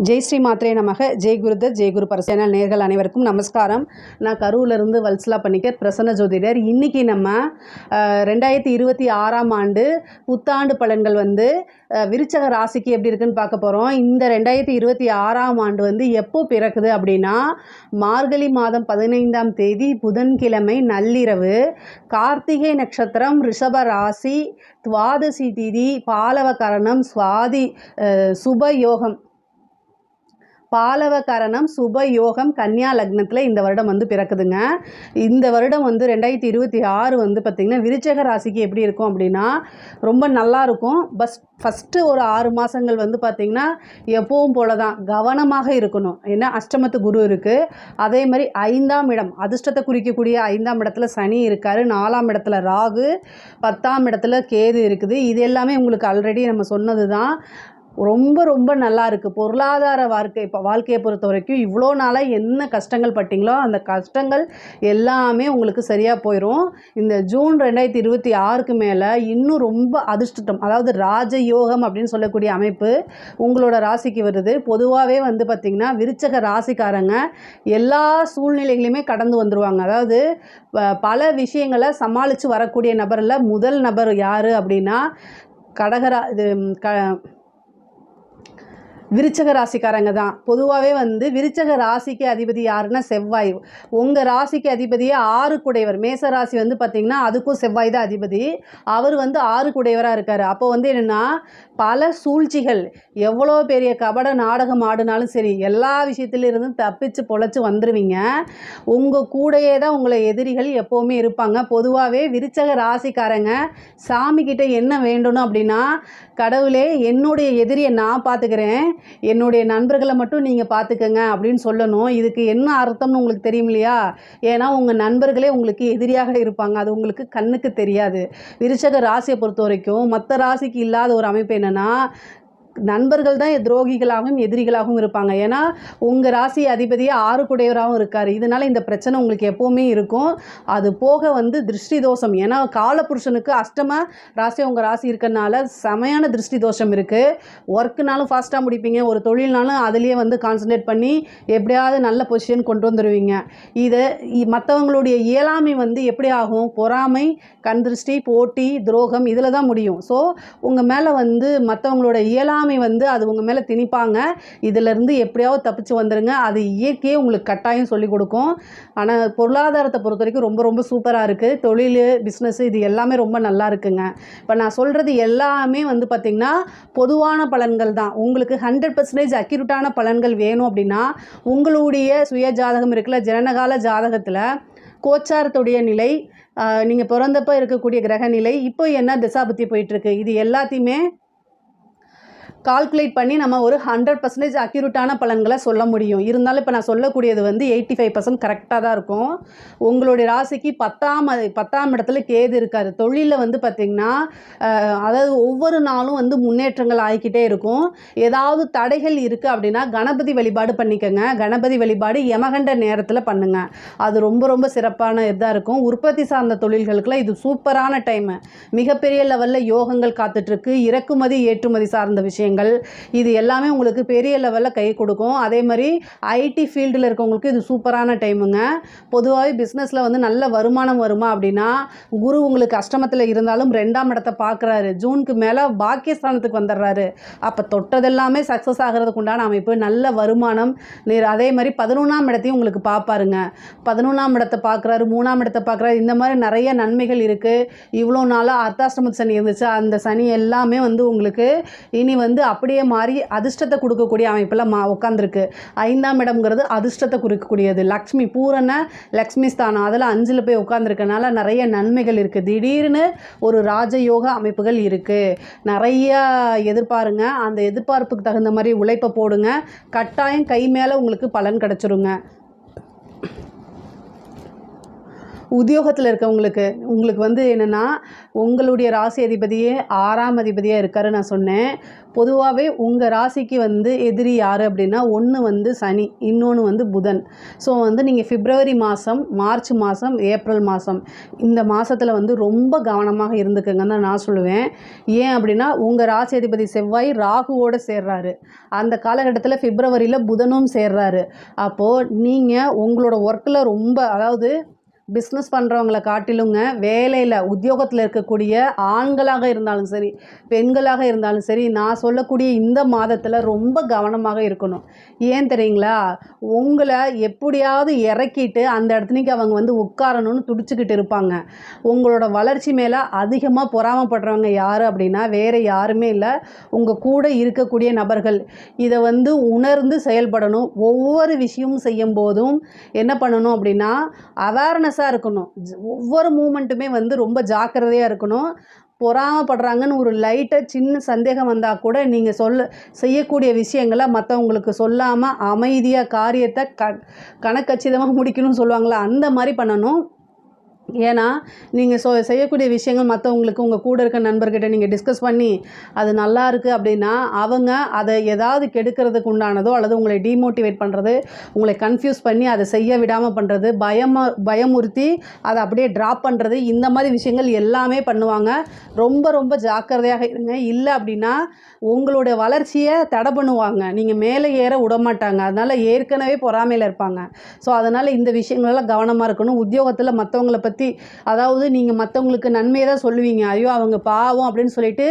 ஜெய் ஸ்ரீ மாத்ரே நமக. ஜெய் குருதத் ஜெய் குரு பரசேனல் நேர்கள் அனைவருக்கும் நமஸ்காரம். நான் கரூரிலிருந்து வல்சலா பண்ணிக்கர் பிரசன்ன ஜோதிடர். இன்றைக்கி நம்ம 2026ஆம் ஆண்டு புத்தாண்டு பலன்கள் விருச்சக ராசிக்கு எப்படி இருக்குன்னு பார்க்க போகிறோம். இந்த 2026ஆம் ஆண்டு எப்போ பிறக்குது அப்படின்னா மார்கழி மாதம் 15ஆம் தேதி புதன்கிழமை நள்ளிரவு, கார்த்திகை நட்சத்திரம், ரிஷப ராசி, துவாதசி திதி, பாலவ கரணம், சுவாதி சுபயோகம், பாலவ கரணம், சுப யோகம், கன்னியா லக்னத்தில் இந்த வருடம் பிறக்குதுங்க. இந்த வருடம் 2026 பார்த்திங்கன்னா விருச்சக ராசிக்கு எப்படி இருக்கும் அப்படின்னா ரொம்ப நல்லாயிருக்கும். ஃபஸ்ட்டு ஒரு 6 மாதங்கள் பார்த்திங்கன்னா எப்பவும் போல தான் கவனமாக இருக்கணும். ஏன்னா அஷ்டமத்து குரு இருக்குது. அதே மாதிரி 5ஆம் இடம், அதிர்ஷ்டத்தை குறிக்கக்கூடிய 5ஆம் இடத்துல சனி இருக்கார், 4ஆம் இடத்துல ராகு, 10ஆம் இடத்துல கேது இருக்குது. இது எல்லாமே உங்களுக்கு ஆல்ரெடி நம்ம சொன்னது தான். ரொம்ப ரொம்ப நல்லா இருக்குது. பொருளாதார வாழ்க்கையை பொறுத்த வரைக்கும் இவ்வளோ நாளாக என்ன கஷ்டங்கள் பட்டிங்களோ அந்த கஷ்டங்கள் எல்லாமே உங்களுக்கு சரியாக போயிடும். இந்த ஜூன் 2026க்கு மேலே இன்னும் ரொம்ப அதிர்ஷ்டம், அதாவது ராஜயோகம் அப்படின்னு சொல்லக்கூடிய அமைப்பு உங்களோட ராசிக்கு வருது. பொதுவாகவே பார்த்திங்கன்னா விருச்சக ராசிக்காரங்க எல்லா சூழ்நிலைகளையுமே கடந்து வந்துடுவாங்க. அதாவது பல விஷயங்களை சமாளித்து வரக்கூடிய நபரில் முதல் நபர் யார் அப்படின்னா விருச்சக ராசிக்காரங்க தான். பொதுவாகவே விருச்சக ராசிக்கு அதிபதி யாருன்னா செவ்வாய். உங்கள் ராசிக்கு அதிபதியே 6 குடையவர். மேச ராசி பார்த்திங்கன்னா அதுக்கும் செவ்வாய் தான் அதிபதி. அவர் 6 குடையவராக இருக்கார். அப்போ என்னென்னா பல சூழ்ச்சிகள், எவ்வளோ பெரிய கபட நாடகம் ஆடினாலும் சரி எல்லா விஷயத்துலேருந்து தப்பிச்சு பொழைச்சி வந்துடுவீங்க. உங்கள் கூடையே தான் உங்களை எதிரிகள் எப்போவுமே இருப்பாங்க. பொதுவாகவே விருச்சக ராசிக்காரங்க சாமிக்கிட்ட என்ன வேண்டணும் அப்படின்னா, கடவுளே என்னுடைய எதிரியை நான் பார்த்துக்கிறேன், என்னுடைய நண்பர்களை மட்டும் நீங்கள் பார்த்துக்கங்க அப்படின்னு சொல்லணும். இதுக்கு என்ன அர்த்தம்னு உங்களுக்கு தெரியும் இல்லையா? ஏன்னா உங்கள் நண்பர்களே உங்களுக்கு எதிரியாக இருப்பாங்க. அது உங்களுக்கு கண்ணுக்கு தெரியாது. விருச்சக ராசியை பொறுத்த வரைக்கும் மற்ற ராசிக்கு இல்லாத ஒரு அமைப்பு என்னென்னா, நண்பர்கள் தான் துரோகிகளாகவும் எதிரிகளாகவும் இருப்பாங்க. ஏன்னா உங்கள் ராசி அதிபதியே 6 குடையவராகவும் இருக்கார். இதனால் இந்த பிரச்சனை உங்களுக்கு எப்போவுமே இருக்கும். அது போக திருஷ்டி தோஷம், ஏன்னா காலபுருஷனுக்கு அஷ்டம ராசி உங்கள் ராசி இருக்கிறதுனால செமையான திருஷ்டி தோஷம் இருக்குது. ஒர்க்குனாலும் ஃபாஸ்ட்டாக முடிப்பீங்க, ஒரு தொழில்னாலும் அதுலேயே கான்சன்ட்ரேட் பண்ணி எப்படியாவது நல்ல பொசிஷன் கொண்டு வந்துடுவீங்க. இதை மற்றவங்களுடைய இயலாமை எப்படி ஆகும்? பொறாமை, கண் திருஷ்டி, போட்டி, துரோகம் இதில் தான் முடியும். ஸோ உங்கள் மேலே மற்றவங்களோட இயலாமை அது உங்கள் மேலே திணிப்பாங்க. இதிலேருந்து எப்படியாவது தப்பிச்சு வந்துடுங்க. அது இயற்கையே உங்களுக்கு கட்டாயம் சொல்லிக் கொடுக்கும். ஆனால் பொருளாதாரத்தை பொறுத்த வரைக்கும் ரொம்ப ரொம்ப சூப்பராக இருக்குது. தொழில், பிஸ்னஸ் இது எல்லாமே ரொம்ப நல்லா இருக்குங்க. இப்போ நான் சொல்கிறது எல்லாமே பார்த்திங்கன்னா பொதுவான பலன்கள் தான். உங்களுக்கு 100% அக்யூரேட்டான பலன்கள் வேணும் அப்படின்னா உங்களுடைய சுய ஜாதகம் இருக்குல்ல, ஜனனகால ஜாதகத்தில் கோச்சாரத்துடைய நிலை, நீங்கள் பிறந்தப்போ இருக்கக்கூடிய கிரக நிலை, இப்போ என்ன திசாபுத்தி போயிட்டுருக்கு, இது எல்லாத்தையுமே கால்குலேட் பண்ணி நம்ம ஒரு 100% அக்யூரேட்டான பலன்களை சொல்ல முடியும். இருந்தாலும் இப்போ நான் சொல்லக்கூடியது 85% கரெக்டாக தான் இருக்கும். உங்களுடைய ராசிக்கு 10ஆம் இடத்துல கேது இருக்கார். தொழிலில் பார்த்திங்கன்னா அதாவது ஒவ்வொரு நாளும் முன்னேற்றங்கள் ஆகிக்கிட்டே இருக்கும். ஏதாவது தடைகள் இருக்குது அப்படின்னா கணபதி வழிபாடு பண்ணிக்கோங்க. கணபதி வழிபாடு யமகண்ட நேரத்தில் பண்ணுங்கள். அது ரொம்ப ரொம்ப சிறப்பான இதாக இருக்கும். உற்பத்தி சார்ந்த தொழில்களுக்கெல்லாம் இது சூப்பரான டைமு. மிகப்பெரிய லெவலில் யோகங்கள் காத்துட்ருக்கு. இறக்குமதி ஏற்றுமதி சார்ந்த விஷயங்கள் இது எல்லாமே உங்களுக்கு பெரிய லெவலில் கை கொடுக்கும். அதே மாதிரி ஐடி ஃபீல்டில் இருக்கவங்களுக்கு இது சூப்பரான டைமுங்க. பொதுவாகவே பிஸ்னஸில் நல்ல வருமானம் வருமா அப்படின்னா, குரு உங்களுக்கு அஷ்டமத்தில் இருந்தாலும் 2ஆம் இடத்தை பார்க்குறாரு. ஜூனுக்கு மேலே பாக்கியஸ்தானத்துக்கு வந்துடுறாரு. அப்போ தொட்டதெல்லாமே சக்ஸஸ் ஆகிறதுக்கு உண்டான அமைப்பு, நல்ல வருமானம். அதே மாதிரி 11ஆம் இடத்தையும் உங்களுக்கு பார்ப்பாருங்க. 11ஆம் இடத்தை பார்க்குறாரு, 3ஆம் இடத்தை பார்க்குறாரு. இந்த மாதிரி நிறைய நன்மைகள் இருக்குது. இவ்வளோ நாளாக அர்த்தாஷ்டமத்து சனி இருந்துச்சு, அந்த சனி எல்லாமே உங்களுக்கு இனி அப்படியே மாறி அதிர்ஷ்டத்தை கொடுக்கக்கூடிய அமைப்பில் உட்காந்துருக்கு. 5ஆம் இடம்ங்கிறது அதிர்ஷ்டத்தை குறிக்கக்கூடியது. லக்ஷ்மி, பூரண லக்ஷ்மி ஸ்தானம், அதில் 5ல் போய் உட்காந்துருக்கனால நிறைய நன்மைகள் இருக்குது. திடீர்னு ஒரு ராஜயோக அமைப்புகள் இருக்குது. நிறைய எதிர்பாருங்க. அந்த எதிர்பார்ப்புக்கு தகுந்த மாதிரி உழைப்பை போடுங்க. கட்டாயம் கை மேலே உங்களுக்கு பலன் கிடச்சிருங்க. உத்தியோகத்தில் இருக்கவங்களுக்கு உங்களுக்கு வந்து என்னென்னா உங்களுடைய ராசி அதிபதியே 6ஆம் அதிபதியாக இருக்காரு நான் சொன்னேன். பொதுவாகவே உங்கள் ராசிக்கு வந்து எதிரி யார் அப்படின்னா, ஒன்று வந்து சனி, இன்னொன்று வந்து புதன். ஸோ வந்து நீங்கள் பிப்ரவரி மாதம், மார்ச் மாதம், ஏப்ரல் மாதம் இந்த மாதத்தில் வந்து ரொம்ப கவனமாக இருந்துக்கங்கன்னு தான் நான் சொல்லுவேன். ஏன் அப்படின்னா உங்கள் ராசி அதிபதி செவ்வாய் ராகுவோடு சேர்றாரு. அந்த காலகட்டத்தில் பிப்ரவரியில் புதனும் சேர்றாரு. அப்போது நீங்கள் உங்களோட ஒர்க்கில் ரொம்ப அதாவது பிஸ்னஸ் பண்ணுறவங்கள காட்டிலுங்க வேலையில் உத்தியோகத்தில் இருக்கக்கூடிய ஆண்களாக இருந்தாலும் சரி பெண்களாக இருந்தாலும் சரி நான் சொல்லக்கூடிய இந்த மாதத்தில் ரொம்ப கவனமாக இருக்கணும். ஏன் தெரியுங்களா, உங்களை எப்படியாவது இறக்கிட்டு அந்த இடத்துக்கு அவங்க வந்து உட்காரணும்னு துடிச்சுக்கிட்டு இருப்பாங்க. உங்களோட வளர்ச்சி மேலே அதிகமாக பொறாமப்படுறவங்க யார் அப்படின்னா வேறு யாருமே இல்லை, உங்கள் கூட இருக்கக்கூடிய நபர்கள். இதை வந்து உணர்ந்து செயல்படணும். ஒவ்வொரு விஷயமும் செய்யும் போதும் என்ன பண்ணணும் அப்படின்னா அவேர்னஸாக இருக்கணும். ஒவ்வொரு மூமெண்ட்டுமே வந்து ரொம்ப ஜாக்கிரதையாக இருக்கணும். பொறாமப்படுறாங்கன்னு ஒரு லைட்டாக சின்ன சந்தேகம் வந்தால் கூட நீங்கள் செய்யக்கூடிய விஷயங்களை மற்றவங்களுக்கு சொல்லாமல் அமைதியாக காரியத்தை கணக்கச்சிதமாக முடிக்கணும்னு சொல்லுவாங்களா, அந்த மாதிரி பண்ணணும். ஏன்னா நீங்கள் செய்யக்கூடிய விஷயங்கள் மற்றவங்களுக்கு உங்கள் கூட இருக்க நண்பர்கிட்ட நீங்கள் டிஸ்கஸ் பண்ணி அது நல்லா இருக்குது அப்படின்னா அவங்க அதை ஏதாவது கெடுக்கிறதுக்கு உண்டானதோ அல்லது உங்களை டீமோட்டிவேட் பண்ணுறது, உங்களை கன்ஃபியூஸ் பண்ணி அதை செய்ய விடாமல் பண்ணுறது, பயமுறுத்தி அதை அப்படியே ட்ராப் பண்ணுறது, இந்த மாதிரி விஷயங்கள் எல்லாமே பண்ணுவாங்க. ரொம்ப ரொம்ப ஜாக்கிரதையாக இருங்க. இல்லை அப்படின்னா உங்களுடைய வளர்ச்சியை தடை பண்ணுவாங்க. நீங்கள் மேலே ஏற விடமாட்டாங்க. அதனால் ஏற்கனவே பொறாமையில் இருப்பாங்க. ஸோ அதனால் இந்த விஷயங்களெல்லாம் கவனமாக இருக்கணும். உத்தியோகத்தில் மற்றவங்களை பற்றி அதாவது நீங்கள் மற்றவங்களுக்கு நன்மையை தான் சொல்லுவீங்க. ஐயோ அவங்க பாவம் அப்படின்னு சொல்லிட்டு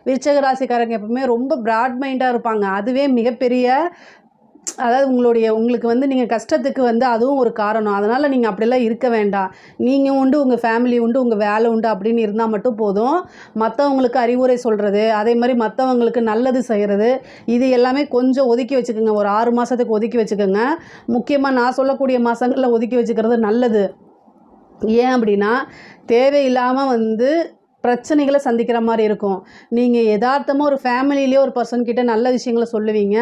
விருச்சிக ராசிக்காரங்க எப்பவுமே ரொம்ப பிராட் மைண்டாக இருப்பாங்க. அதுவே மிகப்பெரிய அதாவது உங்களுக்கு வந்து நீங்கள் கஷ்டத்துக்கு வந்து அதுவும் ஒரு காரணம். அதனால் நீங்கள் அப்படிலாம் இருக்க வேண்டாம். நீங்கள் உண்டு, உங்கள் ஃபேமிலி உண்டு, உங்கள் வேலை உண்டு அப்படின்னு இருந்தால் மட்டும் போதும். மற்றவங்களுக்கு அறிவுரை சொல்கிறது, அதே மாதிரி மற்றவங்களுக்கு நல்லது செய்கிறது, இது எல்லாமே கொஞ்சம் ஒதுக்கி வச்சுக்கோங்க. ஒரு 6 மாதத்துக்கு ஒதுக்கி வச்சுக்கோங்க. முக்கியமாக நான் சொல்லக்கூடிய மாதங்களில் ஒதுக்கி வச்சுக்கிறது நல்லது. ஏன் அப்படின்னா தேவையில்லாமல் வந்து பிரச்சனைகளை சந்திக்கிற மாதிரி இருக்கும். நீங்கள் யதார்த்தமாக ஒரு ஃபேமிலியிலே ஒரு பர்சன்கிட்ட நல்ல விஷயங்களை சொல்லுவீங்க.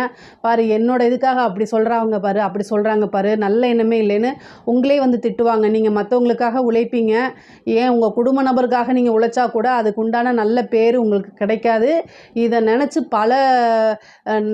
பாரு என்னோட இதுக்காக அப்படி சொல்கிறாங்க பாரு, அப்படி சொல்கிறாங்க பாரு, நல்ல எண்ணமே இல்லைன்னு உங்களே வந்து திட்டுவாங்க. நீங்கள் மற்றவங்களுக்காக உழைப்பீங்க. ஏன் உங்கள் குடும்ப நபருக்காக நீங்கள் உழைச்சா கூட அதுக்கு உண்டான நல்ல பேர் உங்களுக்கு கிடைக்காது. இதை நினச்சி பல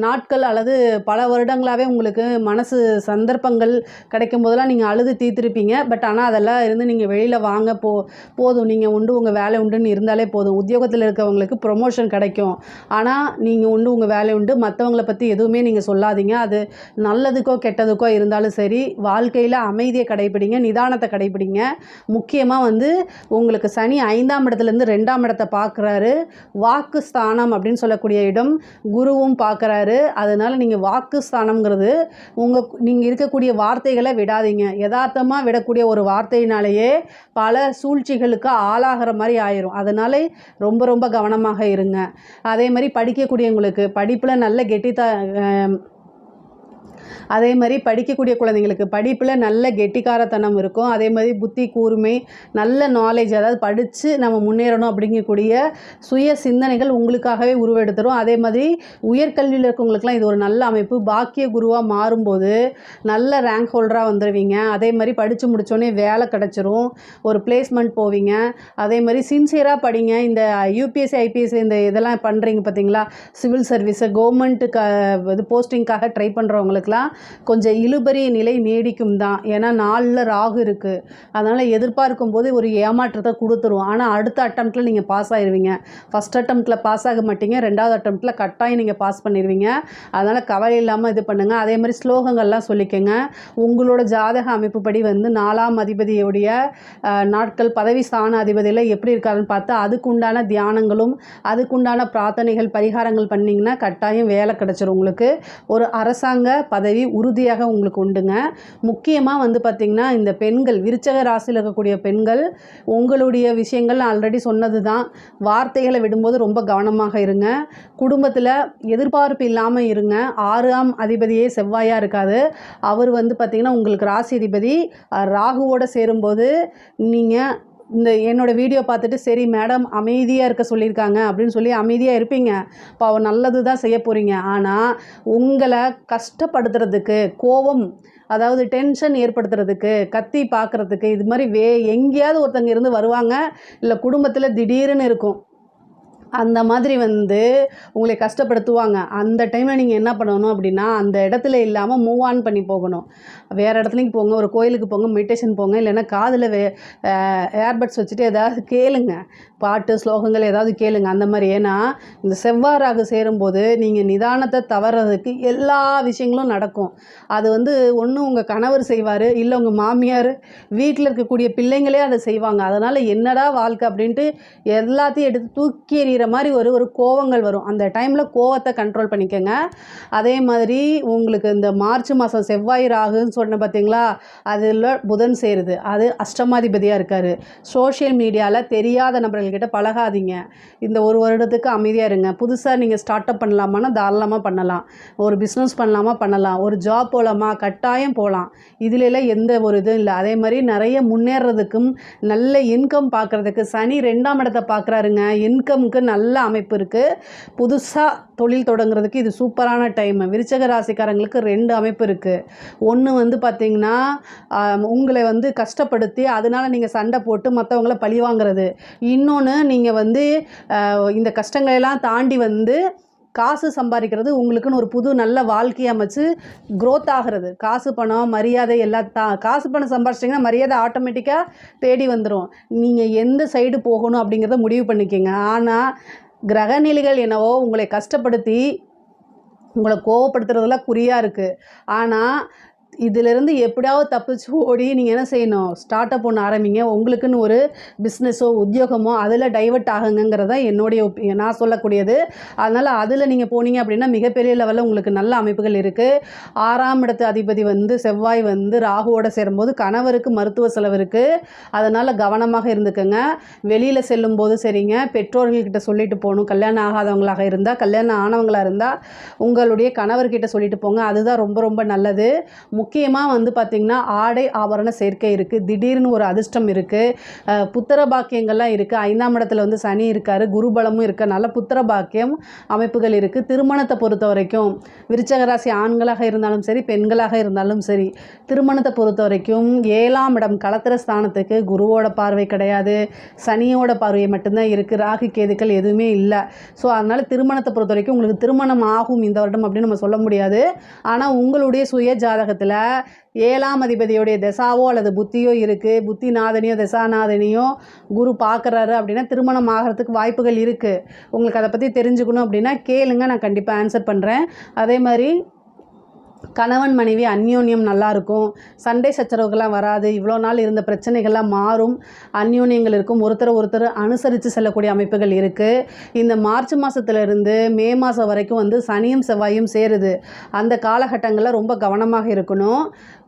நாட்கள் அல்லது பல வருடங்களாகவே உங்களுக்கு மனசு சந்தர்ப்பங்கள் கிடைக்கும் போதெல்லாம் நீங்கள் அழுது தீர்த்திருப்பீங்க. பட் ஆனால் அதெல்லாம் இருந்து நீங்கள் வெளியில் வாங்க போதும், நீங்கள் உண்டு உங்கள் வேலை உண்டுன்னு இருந்தாலே போதும். உத்தியோகத்தில் இருக்கவங்களுக்கு ப்ரொமோஷன் கிடைக்கும். ஆனால் நீங்கள் உண்டு உங்கள் வேலை உண்டு, மற்றவங்களை பற்றி எதுவுமே நீங்கள் சொல்லாதீங்க. அது நல்லதுக்கோ கெட்டதுக்கோ இருந்தாலும் சரி வாழ்க்கையில் அமைதியை கடைப்பிடிங்க, நிதானத்தை கடைப்பிடிங்க. முக்கியமாக வந்து உங்களுக்கு சனி 5ஆம் இடத்துலேருந்து 2ஆம் இடத்தை பார்க்குறாரு. வாக்கு ஸ்தானம் அப்படின்னு சொல்லக்கூடிய இடம் குருவும் பார்க்குறாரு. அதனால் நீங்கள் வாக்கு ஸ்தானம்ங்கிறது நீங்கள் இருக்கக்கூடிய வார்த்தைகளை விடாதீங்க. யதார்த்தமாக விடக்கூடிய ஒரு வார்த்தையினாலேயே பல சூழ்ச்சிகளுக்கு ஆளாகிற மாதிரி ஆயிரும். அதனால ரொம்ப ரொம்ப கவனமாக இருங்க. அதே மாதிரி படிக்கக்கூடியவங்களுக்கு படிப்பில் நல்ல அதே மாதிரி படிக்கக்கூடிய குழந்தைங்களுக்கு படிப்பில் நல்ல கெட்டிக்காரத்தனம் இருக்கும். அதே மாதிரி புத்தி கூர்மை, நல்ல நாலேஜ், அதாவது படித்து நம்ம முன்னேறணும் அப்படிங்கக்கூடிய சுய சிந்தனைகள் உங்களுக்காகவே உருவெடுத்துரும். அதே மாதிரி உயர்கல்வியில் இருக்கவங்களுக்குலாம் இது ஒரு நல்ல அமைப்பு. பாக்கிய குருவாக மாறும்போது நல்ல ரேங்க் ஹோல்டராக வந்துடுவீங்க. அதே மாதிரி படித்து முடித்தோடனே வேலை கிடச்சிரும், ஒரு பிளேஸ்மெண்ட் போவீங்க. அதே மாதிரி சின்சியராக படிங்க. இந்த யூபிஎஸ்சி ஐபிஎஸ்சி இந்த இதெல்லாம் பண்ணுறீங்க பார்த்தீங்களா, சிவில் சர்வீஸு கவர்மெண்ட்டுக்கு இது போஸ்டிங்காக ட்ரை பண்ணுறவங்களுக்குலாம் கொஞ்சம் இழுபறி நிலை நீடிக்கும் தான். ஏன்னா 4ல் ராகு இருக்குது. அதனால் எதிர்பார்க்கும் போது ஒரு ஏமாற்றத்தை கொடுத்துரும். ஆனால் அடுத்த அட்டம்ப்டில் நீங்கள் பாஸ் ஆகிடுவீங்க. ஃபஸ்ட் அட்டம்ப்டில் பாஸ் ஆக மாட்டீங்க, 2வது அட்டம்ப்டில் கட்டாயம் நீங்கள் பாஸ் பண்ணிடுவீங்க. அதனால் கவலை இல்லாமல் இது பண்ணுங்கள். அதே மாதிரி ஸ்லோகங்கள்லாம் சொல்லிக்கோங்க. உங்களோட ஜாதக அமைப்புப்படி வந்து 4ஆம் அதிபதியுடைய நாட்கள் பதவி ஸ்தான அதிபதியில் எப்படி இருக்காருன்னு பார்த்து அதுக்குண்டான தியானங்களும் அதுக்குண்டான பிரார்த்தனைகள் பரிகாரங்கள் பண்ணிங்கன்னா கட்டாயம் வேலை கிடச்சிரும். உங்களுக்கு ஒரு அரசாங்க பதவி உறுதியாக உங்களுக்கு உண்டுங்க. முக்கியமாக வந்து பார்த்திங்கன்னா இந்த பெண்கள், விருச்சக ராசியில் இருக்கக்கூடிய பெண்கள், உங்களுடைய விஷயங்கள் ஆல்ரெடி சொன்னது தான். வார்த்தைகளை விடும்போது ரொம்ப கவனமாக இருங்க. குடும்பத்தில் எதிர்பார்ப்பு இல்லாமல் இருங்க. 6ஆம் அதிபதியே செவ்வாயாக இருக்காது. அவர் வந்து பார்த்திங்கன்னா உங்களுக்கு ராசி அதிபதி ராகுவோடு சேரும்போது நீங்கள் என்னோடய வீடியோ பார்த்துட்டு சரி மேடம் அமைதியாக இருக்க சொல்லியிருக்காங்க அப்படின்னு சொல்லி அமைதியாக இருப்பீங்க. பாவம் நல்லது தான் செய்ய போகிறீங்க. ஆனால் உங்களை கஷ்டப்படுத்துறதுக்கு, கோபம் அதாவது டென்ஷன் ஏற்படுத்துறதுக்கு, கத்தி பார்க்குறதுக்கு, இது மாதிரி எங்கேயாவது ஒருத்தங்க இருந்து வருவாங்க. இல்லை குடும்பத்தில் திடீர்னு இருக்கும். அந்த மாதிரி உங்களை கஷ்டப்படுத்துவாங்க. அந்த டைமில் நீங்கள் என்ன பண்ணணும் அப்படின்னா, அந்த இடத்துல இல்லாமல் மூவ் ஆன் பண்ணி போகணும். வேறு இடத்துலையும் போங்க, ஒரு கோயிலுக்கு போங்க, மெடிடேஷன் போங்க, இல்லைன்னா காதில் ஏர்பட்ஸ் வச்சுட்டு ஏதாவது கேளுங்க. பாட்டு, ஸ்லோகங்கள் ஏதாவது கேளுங்க அந்த மாதிரி. ஏன்னா இந்த செவ்வாய் ராகு சேரும்போது நீங்கள் நிதானத்தை தவறதுக்கு எல்லா விஷயங்களும் நடக்கும். அது ஒன்று உங்கள் கணவர் செய்வார், இல்லை உங்கள் மாமியார், வீட்டில் இருக்கக்கூடிய பிள்ளைங்களே அதை செய்வாங்க. அதனால் என்னடா வாழ்க்கை அப்படின்ட்டு எல்லாத்தையும் எடுத்து தூக்கி எறிகிற மாதிரி ஒரு கோவங்கள் வரும். அந்த டைமில் கோவத்தை கண்ட்ரோல் பண்ணிக்கோங்க. அதே மாதிரி உங்களுக்கு இந்த மார்ச் மாதம் செவ்வாய் ராகுன்னு சொன்ன பார்த்தீங்களா, அதில் புதன் சேருது. அது அஷ்டமாதிபதியாக இருக்கார். சோஷியல் மீடியாவில் தெரியாத நபர்கள்கிட்ட பழகாதீங்க. இந்த ஒரு வருடத்துக்கு அமைதியாக இருங்க. புதுசாக நீங்கள் ஸ்டார்ட் அப் பண்ணலாமான்னா தாராளமாக பண்ணலாம். ஒரு பிஸ்னஸ் பண்ணலாமா பண்ணலாம். ஒரு ஜாப் போகலாமா கட்டாயம் போகலாம். இதிலெல்லாம் எந்த ஒரு இதுவும் இல்லை. அதே மாதிரி நிறைய முன்னேறதுக்கும் நல்ல இன்கம் பார்க்குறதுக்கு சனி 2ஆம் இடத்தை பார்க்குறாருங்க. இன்கமுக்கு நல்ல அமைப்பு இருக்குது. புதுசாக தொழில் தொடங்குறதுக்கு இது சூப்பரான டைம். விருச்சக ராசிக்காரங்களுக்கு 2 அமைப்பு இருக்குது. ஒன்று பார்த்திங்கன்னா உங்களை கஷ்டப்படுத்தி அதனால் நீங்கள் சண்டை போட்டு மற்றவங்கள பழி வாங்குறது. இன்னொன்று நீங்கள் இந்த கஷ்டங்களெல்லாம் தாண்டி காசு சம்பாதிக்கிறது, உங்களுக்குன்னு ஒரு புது நல்ல வாழ்க்கையை அமைச்சு க்ரோத் ஆகிறது. காசு பணம் மரியாதை எல்லாம் காசு பணம் சம்பாதிச்சிட்டிங்கன்னா மரியாதை ஆட்டோமேட்டிக்காக தேடி வந்துடும். நீங்கள் எந்த சைடு போகணும் அப்படிங்கிறத முடிவு பண்ணிக்கோங்க. ஆனால் கிரகநிலைகள் என்னவோ உங்களை கஷ்டப்படுத்தி உங்களை கோவப்படுத்துறதெல்லாம் குறியாக இருக்குது. ஆனால் இதிலிருந்து எப்படியாவது தப்பிச்சு ஓடி நீங்கள் என்ன செய்யணும், ஸ்டார்ட் அப் ஒன்று ஆரம்பிங்க. உங்களுக்குன்னு ஒரு பிஸ்னஸோ உத்தியோகமோ அதில் டைவர்ட் ஆகுங்கிறத என்னுடைய நான் சொல்லக்கூடியது. அதனால் அதில் நீங்கள் போனீங்க அப்படின்னா மிகப்பெரிய லெவலில் உங்களுக்கு நல்ல அமைப்புகள் இருக்குது. 6ஆம் இடத்து அதிபதி செவ்வாய் ராகுவோட சேரும்போது கணவருக்கு மருத்துவ செலவு இருக்குது. அதனால் கவனமாக இருந்துக்கோங்க. வெளியில் செல்லும்போது சரிங்க, பெற்றோர்கள்கிட்ட சொல்லிட்டு போகணும். கல்யாணம் ஆகாதவங்களாக இருந்தால், கல்யாணம் ஆனவங்களாக இருந்தால் உங்களுடைய கணவர்கிட்ட சொல்லிட்டு போங்க. அதுதான் ரொம்ப ரொம்ப நல்லது. முக்கியமாக பார்த்திங்கன்னா ஆடை ஆபரண சேர்க்கை இருக்குது. திடீர்னு ஒரு அதிர்ஷ்டம் இருக்குது. புத்திர பாக்கியங்கள்லாம் இருக்குது. 5ஆம் இடத்துல சனி இருக்கார், குருபலமும் இருக்கனால புத்திர பாக்கியம் அமைப்புகள் இருக்குது. திருமணத்தை பொறுத்த வரைக்கும் விருச்சக ராசி ஆண்களாக இருந்தாலும் சரி, பெண்களாக இருந்தாலும் சரி, திருமணத்தை பொறுத்த வரைக்கும் 7ஆம் இடம் களத்திர ஸ்தானத்துக்கு குருவோட பார்வை கிடையாது, சனியோட பார்வை மட்டும்தான் இருக்குது. ராகு கேதுக்கள் எதுவுமே இல்லை. ஸோ அதனால் திருமணத்தை பொறுத்த வரைக்கும் உங்களுக்கு திருமணம் ஆகும் இந்த வருடம் அப்படின்னு நம்ம சொல்ல முடியாது. ஆனால் உங்களுடைய சுய ஜாதகத்தில் 7ஆம் அதிபதியுடைய தசாவோ அல்லது புத்தியோ இருக்குது, புத்தி நாதனியோ தசாநாதனியோ குரு பார்க்குறாரு அப்படின்னா திருமணம் ஆகிறதுக்கு வாய்ப்புகள் இருக்குது. உங்களுக்கு அதை பற்றி தெரிஞ்சுக்கணும் அப்படின்னா கேளுங்க, நான் கண்டிப்பாக ஆன்சர் பண்ணுறேன். அதே மாதிரி கணவன் மனைவி அந்யோன்யம் நல்லாயிருக்கும். சண்டை சச்சரவுகள்லாம் வராது. இவ்வளோ நாள் இருந்த பிரச்சனைகள்லாம் மாறும். அந்யோன்யங்கள் இருக்கும். ஒருத்தர் அனுசரித்து செல்லக்கூடிய அமைப்புகள் இருக்குது. இந்த மார்ச் மாதத்துலேருந்து மே மாதம் வரைக்கும் சனியும் செவ்வாயும் சேருது. அந்த காலகட்டங்களில் ரொம்ப கவனமாக இருக்கணும்.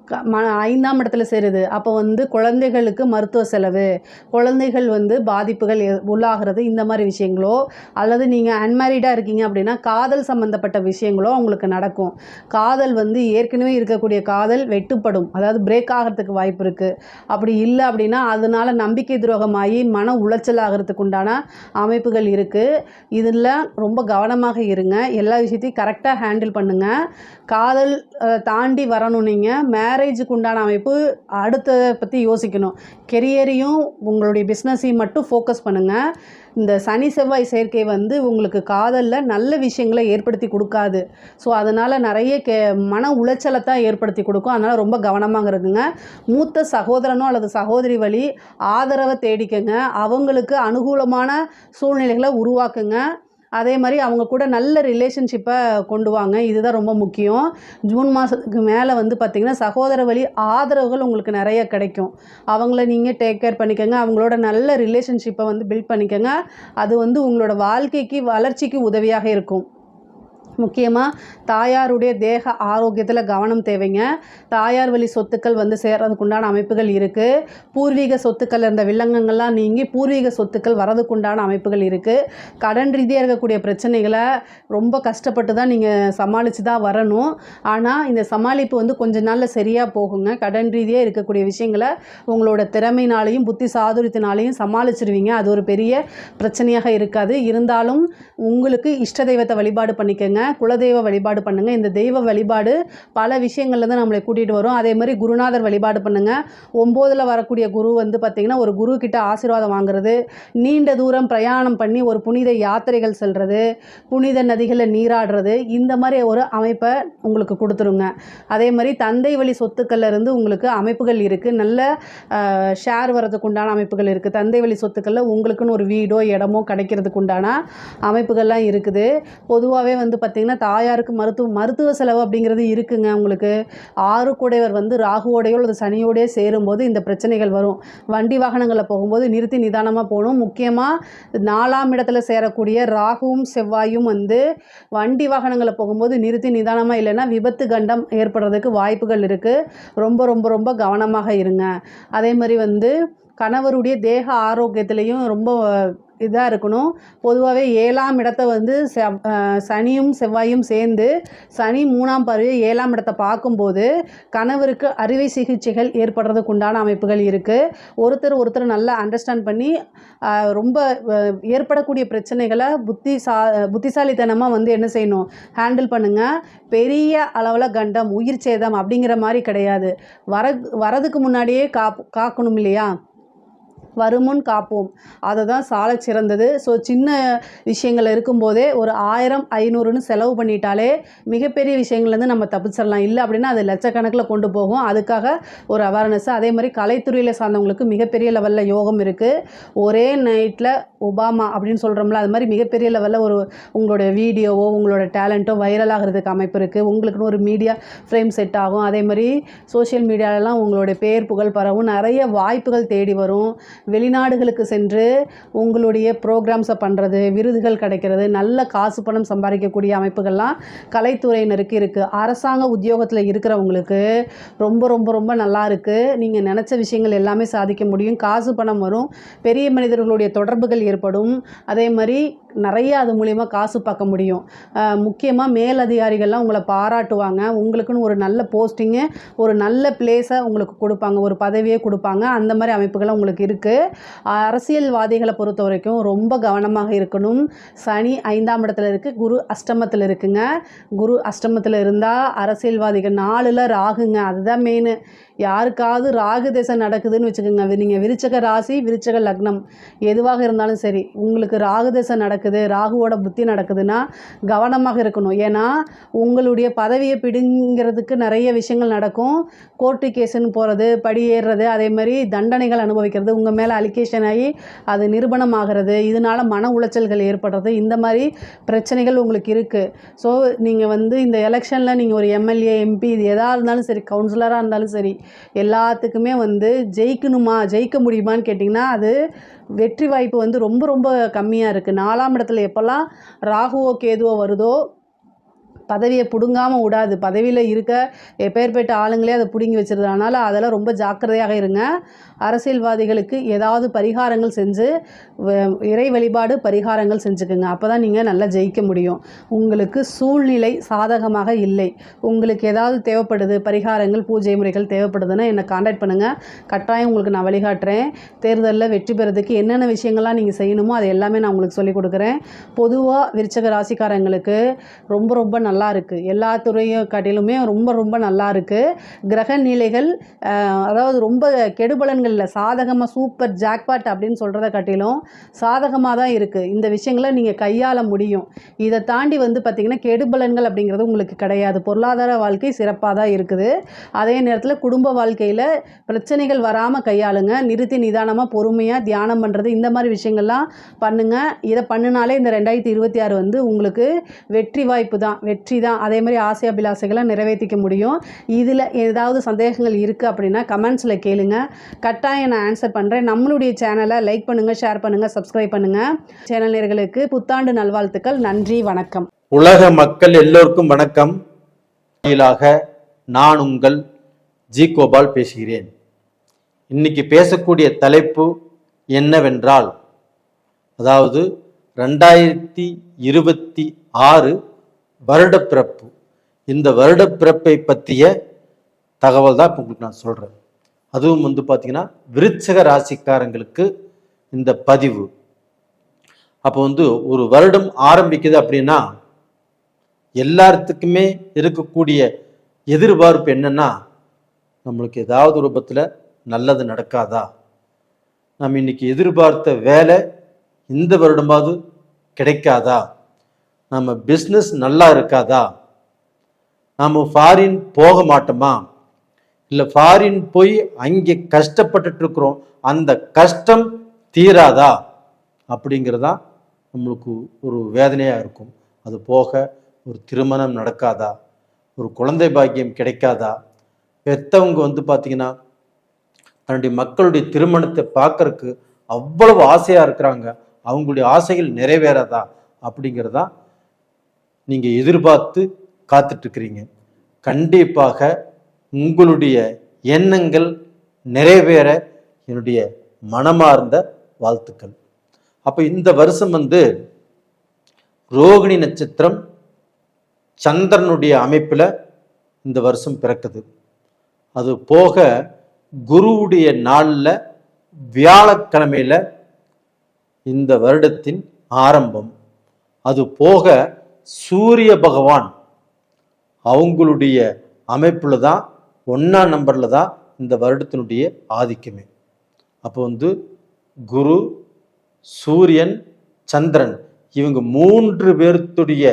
5ஆம் இடத்துல சேருது. அப்போ குழந்தைகளுக்கு மருத்துவ செலவு, குழந்தைகள் பாதிப்புகள் உள்ளாகிறது, இந்த மாதிரி விஷயங்களோ அல்லது நீங்கள் அன்மேரிடாக இருக்கீங்க அப்படின்னா காதல் சம்மந்தப்பட்ட விஷயங்களோ உங்களுக்கு நடக்கும். காதல் ஏற்கனவே இருக்கக்கூடிய காதல் வெட்டுப்படும், அதாவது பிரேக் ஆகிறதுக்கு வாய்ப்பு இருக்குது. அப்படி இல்லை அப்படின்னா அதனால் நம்பிக்கை துரோகமாகி மன உளைச்சல் ஆகிறதுக்கு உண்டான அமைப்புகள் இருக்குது. இதில் ரொம்ப கவனமாக இருங்க. எல்லா விஷயத்தையும் கரெக்டாக ஹேண்டில் பண்ணுங்கள். காதல் தாண்டி வரணும். நீங்கள் மேரேஜுக்கு உண்டான அமைப்பு அடுத்ததை பற்றி யோசிக்கணும். கெரியரையும் உங்களுடைய பிஸ்னஸையும் மட்டும் ஃபோக்கஸ் பண்ணுங்கள். இந்த சனி செவ்வாய் சேர்க்கை உங்களுக்கு காதலில் நல்ல விஷயங்களை ஏற்படுத்தி கொடுக்காது. ஸோ அதனால் நிறைய மன உளைச்சலை தான் ஏற்படுத்தி கொடுக்கும். அதனால் ரொம்ப கவனமாக இருக்குங்க. மூத்த சகோதரனோ அல்லது சகோதரி வழி ஆதரவை தேடிக்கங்க. அவங்களுக்கு அனுகூலமான சூழ்நிலைகளை உருவாக்குங்க. அதே மாதிரி அவங்க கூட நல்ல ரிலேஷன்ஷிப்பை கொண்டு வாங்க. இதுதான் ரொம்ப முக்கியம். ஜூன் மாதத்துக்கு மேலே பார்த்திங்கன்னா சகோதர வழி ஆதரவுகள் உங்களுக்கு நிறைய கிடைக்கும். அவங்கள நீங்கள் டேக் கேர் பண்ணிக்கோங்க. அவங்களோட நல்ல ரிலேஷன்ஷிப்பை பில்ட் பண்ணிக்கோங்க. அது உங்களோட வாழ்க்கைக்கு வளர்ச்சிக்கு உதவியாக இருக்கும். முக்கியமாக தாயாருடைய தேக ஆரோக்கியத்தில் கவனம் தேவைங்க. தாயார் வழி சொத்துக்கள் வந்து சேர்றதுக்குண்டான அமைப்புகள் இருக்குது. பூர்வீக சொத்துக்கள் இருந்த வில்லங்கங்கள்லாம் நீங்கி பூர்வீக சொத்துக்கள் வரதுக்குண்டான அமைப்புகள் இருக்குது. கடன் ரீதியாக இருக்கக்கூடிய பிரச்சனைகளை ரொம்ப கஷ்டப்பட்டு தான் நீங்கள் சமாளித்து தான் வரணும். ஆனால் இந்த சமாளிப்பு வந்து கொஞ்ச நாளில் சரியாக போகுங்க. கடன் ரீதியாக இருக்கக்கூடிய விஷயங்களை உங்களோட திறமையினாலையும் புத்தி சாதுரியத்தினாலையும் சமாளிச்சிருவீங்க. அது ஒரு பெரிய பிரச்சனையாக இருக்காது. இருந்தாலும் உங்களுக்கு இஷ்ட தெய்வத்தை வழிபாடு பண்ணிக்கோங்க. குலதெய்வ வழிபாடு பண்ணுங்கள். இந்த தெய்வ வழிபாடு பல விஷயங்கள்ல தான் நம்மளை கூட்டிகிட்டு வரும். அதே மாதிரி குருநாதர் வழிபாடு பண்ணுங்கள். 9ல் வரக்கூடிய குரு வந்து பார்த்திங்கன்னா ஒரு குரு கிட்ட ஆசீர்வாதம் வாங்குறது, நீண்ட தூரம் பிரயாணம் பண்ணி ஒரு புனித யாத்திரைகள் செல்வது, புனித நதிகளில் நீராடுறது, இந்த மாதிரி ஒரு அமைப்பை உங்களுக்கு கொடுத்துருங்க. அதே மாதிரி தந்தை வழி சொத்துக்கள்ல இருந்து உங்களுக்கு அமைப்புகள் இருக்குது. நல்ல ஷேர் வர்றதுக்கு உண்டான அமைப்புகள் இருக்குது. தந்தை வழி சொத்துக்களில் உங்களுக்குன்னு ஒரு வீடோ இடமோ கிடைக்கிறதுக்கு உண்டான அமைப்புகள்லாம் இருக்குது. பொதுவாகவே வந்து பார்த்திங்கன்னா தாயாருக்கு மருத்துவ செலவு அப்படிங்கிறது இருக்குங்க. உங்களுக்கு 6 குடைவர் வந்து ராகுவோடையோ அல்லது சனியோடையோ சேரும்போது இந்த பிரச்சனைகள் வரும். வண்டி வாகனங்களில் போகும்போது நிறுத்தி நிதானமாக போகணும். முக்கியமாக 4ஆம் இடத்துல சேரக்கூடிய ராகுவும் செவ்வாயும் வந்து வண்டி வாகனங்களில் போகும்போது நிறுத்தி நிதானமாக இல்லைன்னா விபத்து கண்டம் ஏற்படுறதுக்கு வாய்ப்புகள் இருக்குது. ரொம்ப ரொம்ப ரொம்ப கவனமாக இருங்க. அதே மாதிரி வந்து கணவருடைய தேக ஆரோக்கியத்திலையும் ரொம்ப இதாக இருக்கணும். பொதுவாகவே 7ஆம் இடத்தை வந்து சனியும் செவ்வாயும் சேர்ந்து சனி 3ஆம் பார்வை 7ஆம் இடத்தை பார்க்கும்போது கணவருக்கு அறுவை சிகிச்சைகள் ஏற்படுறதுக்கு உண்டான அமைப்புகள் இருக்குது. ஒருத்தர் நல்லா அண்டர்ஸ்டாண்ட் பண்ணி ரொம்ப ஏற்படக்கூடிய பிரச்சனைகளை புத்திசாலித்தனமாக வந்து என்ன செய்யணும், ஹேண்டில் பண்ணுங்கள். பெரிய அளவில் கண்டம் உயிர் சேதம் அப்படிங்கிற மாதிரி கிடையாது. வரதுக்கு முன்னாடியே காக்கணும் இல்லையா, வருமுன் காப்போம், அதுதான் சால சிறந்தது. ஸோ சின்ன விஷயங்கள் இருக்கும்போதே ஒரு 1000 500ன்னு செலவு பண்ணிட்டாலே மிகப்பெரிய விஷயங்கள்லேருந்து நம்ம தப்பிச்சிடலாம். இல்லை அப்படின்னா அது லட்சக்கணக்கில் கொண்டு போகும். அதுக்காக ஒரு அவேர்னஸ். அதே மாதிரி கலைத்துறையில் சார்ந்தவங்களுக்கு மிகப்பெரிய லெவலில் யோகம் இருக்குது. ஒரே நைட்டில் ஒபாமா அப்படின்னு சொல்கிறோம்ல, அது மாதிரி மிகப்பெரிய லெவலில் ஒரு உங்களுடைய வீடியோவோ உங்களோட டேலண்ட்டோ வைரல் ஆகிறதுக்கு அமைப்பு இருக்குது. உங்களுக்குன்னு ஒரு மீடியா ஃப்ரேம் செட் ஆகும். அதே மாதிரி சோஷியல் மீடியாலலாம் உங்களுடைய பேர் புகழ் பரவும், நிறைய வாய்ப்புகள் தேடி வரும். வெளிநாடுகளுக்கு சென்று உங்களுடைய ப்ரோக்ராம்ஸை பண்ணுறது, விருதுகள் கிடைக்கிறது, நல்ல காசு பணம் சம்பாதிக்கக்கூடிய அமைப்புகள்லாம் கலைத்துறையினருக்கு இருக்குது. அரசாங்க உத்தியோகத்தில் இருக்கிறவங்களுக்கு ரொம்ப ரொம்ப ரொம்ப நல்லா இருக்குது. நீங்கள் நினச்ச விஷயங்கள் எல்லாமே சாதிக்க முடியும். காசு பணம் வரும். பெரிய மனிதர்களுடைய தொடர்புகள் ஏற்படும். அதே மாதிரி நிறைய அது மூலிமா காசு பார்க்க முடியும். முக்கியமாக மேலதிகாரிகள்லாம் உங்களை பாராட்டுவாங்க. உங்களுக்குன்னு ஒரு நல்ல போஸ்டிங்கு, ஒரு நல்ல பிளேஸை உங்களுக்கு கொடுப்பாங்க, ஒரு பதவியே கொடுப்பாங்க. அந்த மாதிரி அமைப்புகள்லாம் உங்களுக்கு இருக்குது. அரசியல்வாதிகளை பொறுத்த வரைக்கும் ரொம்ப கவனமாக இருக்கணும். சனி 5ஆம் இடத்துல இருக்குது, குரு அஷ்டமத்தில் இருக்குங்க. குரு அஷ்டமத்தில் இருந்தால் அரசியல்வாதிகள் 4ல் ராகுங்க, அதுதான் மெயின். யாருக்காவது ராகு திசை நடக்குதுன்னு வச்சுக்கோங்க, நீங்கள் விருச்சக ராசி விருச்சக லக்னம் எதுவாக இருந்தாலும் சரி, உங்களுக்கு ராகு திசை நடக்குது, ராகுவோட புத்தி நடக்குதுன்னா கவனமாக இருக்கணும். ஏன்னா உங்களுடைய பதவியை பிடுங்கிறதுக்கு நிறைய விஷயங்கள் நடக்கும். கோர்ட்டு கேஸுன்னு போகிறது, படி ஏறுறது, அதே மாதிரி தண்டனைகள் அனுபவிக்கிறது, உங்கள் மேலே அலிகேஷன் ஆகி அது நிரூபணம் ஆகிறது, இதனால் மன உளைச்சல்கள் ஏற்படுறது, இந்த மாதிரி பிரச்சனைகள் உங்களுக்கு இருக்குது. ஸோ நீங்கள் வந்து இந்த எலெக்ஷனில் நீங்கள் ஒரு எம்எல்ஏ எம்பி இது எதாக இருந்தாலும் சரி, கவுன்சிலராக இருந்தாலும் சரி, எல்லாத்துக்குமே வந்து ஜெயிக்க முடியுமான்னு கேட்டிங்கன்னா அது வெற்றி வாய்ப்பு வந்து ரொம்ப ரொம்ப கம்மியாக இருக்குது. 4ஆம் இடத்துல எப்போல்லாம் ராகுவோ கேதுவோ வருதோ பதவியை பிடுங்காமல் விடாது. பதவியில் இருக்க எப்பேற்பட்ட ஆளுங்களே அதை பிடுங்கி வச்சிருது. அதனால் அதெல்லாம் ரொம்ப ஜாக்கிரதையாக இருங்க. அரசியல்வாதிகளுக்கு ஏதாவது பரிகாரங்கள் செஞ்சு இறை வழிபாடு பரிகாரங்கள் செஞ்சுக்குங்க. அப்போ தான் நீங்கள் நல்லா ஜெயிக்க முடியும். உங்களுக்கு சூழ்நிலை சாதகமாக இல்லை, உங்களுக்கு ஏதாவது தேவைப்படுது, பரிகாரங்கள் பூஜை முறைகள் தேவைப்படுதுன்னா என்னை காண்டாக்ட் பண்ணுங்கள். கட்டாயம் உங்களுக்கு நான் வழிகாட்டுறேன். தேர்தலில் வெற்றி பெறதுக்கு என்னென்ன விஷயங்கள்லாம் நீங்கள் செய்யணுமோ அதை எல்லாமே நான் உங்களுக்கு சொல்லிக் கொடுக்குறேன். பொதுவாக விருச்சக ராசிக்காரங்களுக்கு ரொம்ப ரொம்ப நல்லா இருக்குது. எல்லா துறையும் காட்டிலுமே ரொம்ப ரொம்ப நல்லா இருக்குது. கிரக நிலைகள் அதாவது ரொம்ப கெடுபலன்கள் இல்லை, சாதகமாக சூப்பர் ஜாக்பாட் அப்படின்னு சொல்கிறத காட்டிலும் சாதகமாக தான் இருக்குது. இந்த விஷயங்களை நீங்கள் கையாள முடியும். இதை தாண்டி வந்து பார்த்திங்கன்னா கெடுபலன்கள் அப்படிங்கிறது உங்களுக்கு கிடையாது. பொருளாதார வாழ்க்கை சிறப்பாக தான் இருக்குது. அதே நேரத்தில் குடும்ப வாழ்க்கையில் பிரச்சனைகள் வராமல் கையாளுங்க. நிறுத்தி நிதானமாக பொறுமையாக தியானம் பண்ணுறது, இந்த மாதிரி விஷயங்கள்லாம் பண்ணுங்கள். இதை பண்ணினாலே இந்த 2026 வந்து உங்களுக்கு வெற்றி வாய்ப்பு தான், வெற்றி தான். அதே மாதிரி ஆசை அபிலாசைகளை நிறைவேற்றிக்க முடியும். இதில் ஏதாவது சந்தேகங்கள் இருக்குது அப்படின்னா கமெண்ட்ஸில் கேளுங்க, கட்டாயம் நான் ஆன்சர் பண்ணுறேன். நம்மளுடைய சேனலை லைக் பண்ணுங்கள், ஷேர் பண்ணுங்கள், சப்ஸ்கிரைப் பண்ணுங்கள். சேனல் நேயர்களுக்கு புத்தாண்டு நல்வாழ்த்துக்கள். நன்றி, வணக்கம். உலக மக்கள் எல்லோருக்கும் வணக்கம். நான் உங்கள் ஜி கோபால் பேசுகிறேன். இன்னைக்கு பேசக்கூடிய தலைப்பு என்னவென்றால், அதாவது 2026 வருடப்பிறப்பு. இந்த வருடப்பிறப்பை பற்றிய தகவல் தான் இப்போ உங்களுக்கு நான் சொல்கிறேன். அதுவும் பார்த்தீங்கன்னா விருச்சிக ராசிக்காரங்களுக்கு இந்த பதிவு. அப்போ ஒரு வருடம் ஆரம்பிக்குது அப்படின்னா எல்லாத்துக்குமே இருக்கக்கூடிய எதிர்பார்ப்பு என்னன்னா, நம்மளுக்கு ஏதாவது ரூபத்தில் நல்லது நடக்காதா, நம்ம இன்னைக்கு எதிர்பார்த்த வேலை இந்த வருடமாவது கிடைக்காதா, நம்ம பிஸ்னஸ் நல்லா இருக்காதா, நாம் ஃபாரின் போக மாட்டோமா, இல்லை ஃபாரின் போய் அங்கே கஷ்டப்பட்டுட்டு இருக்கிறோம், அந்த கஷ்டம் தீராதா அப்படிங்கிறதா நம்மளுக்கு ஒரு வேதனையாக இருக்கும். அது போக ஒரு திருமணம் நடக்காதா, ஒரு குழந்தை பாக்கியம் கிடைக்காதா, பெற்றவங்க பார்த்தீங்கன்னா தன்னுடைய மக்களுடைய திருமணத்தை பார்க்கறதுக்கு அவ்வளவு ஆசையாக இருக்கிறாங்க, அவங்களுடைய ஆசைகள் நிறைவேறாதா அப்படிங்கிறதா நீங்கள் எதிர்பார்த்து காத்துட்ருக்கிறீங்க. கண்டிப்பாக உங்களுடைய எண்ணங்கள் நிறைவேற என்னுடைய மனமார்ந்த வாழ்த்துக்கள். அப்போ இந்த வருஷம் ரோகிணி நட்சத்திரம் சந்திரனுடைய அமைப்பில் இந்த வருஷம் பிறக்குது. அது போக குருவுடைய நாளில் வியாழக்கிழமையில் இந்த வருடத்தின் ஆரம்பம். அது போக சூரிய பகவான் அவங்களுடைய அமைப்பில் தான் 1ஆம் நம்பரில் தான் இந்த வருடத்தினுடைய ஆதிக்கமே. அப்போ குரு, சூரியன், சந்திரன் இவங்க 3 பேர்த்துடைய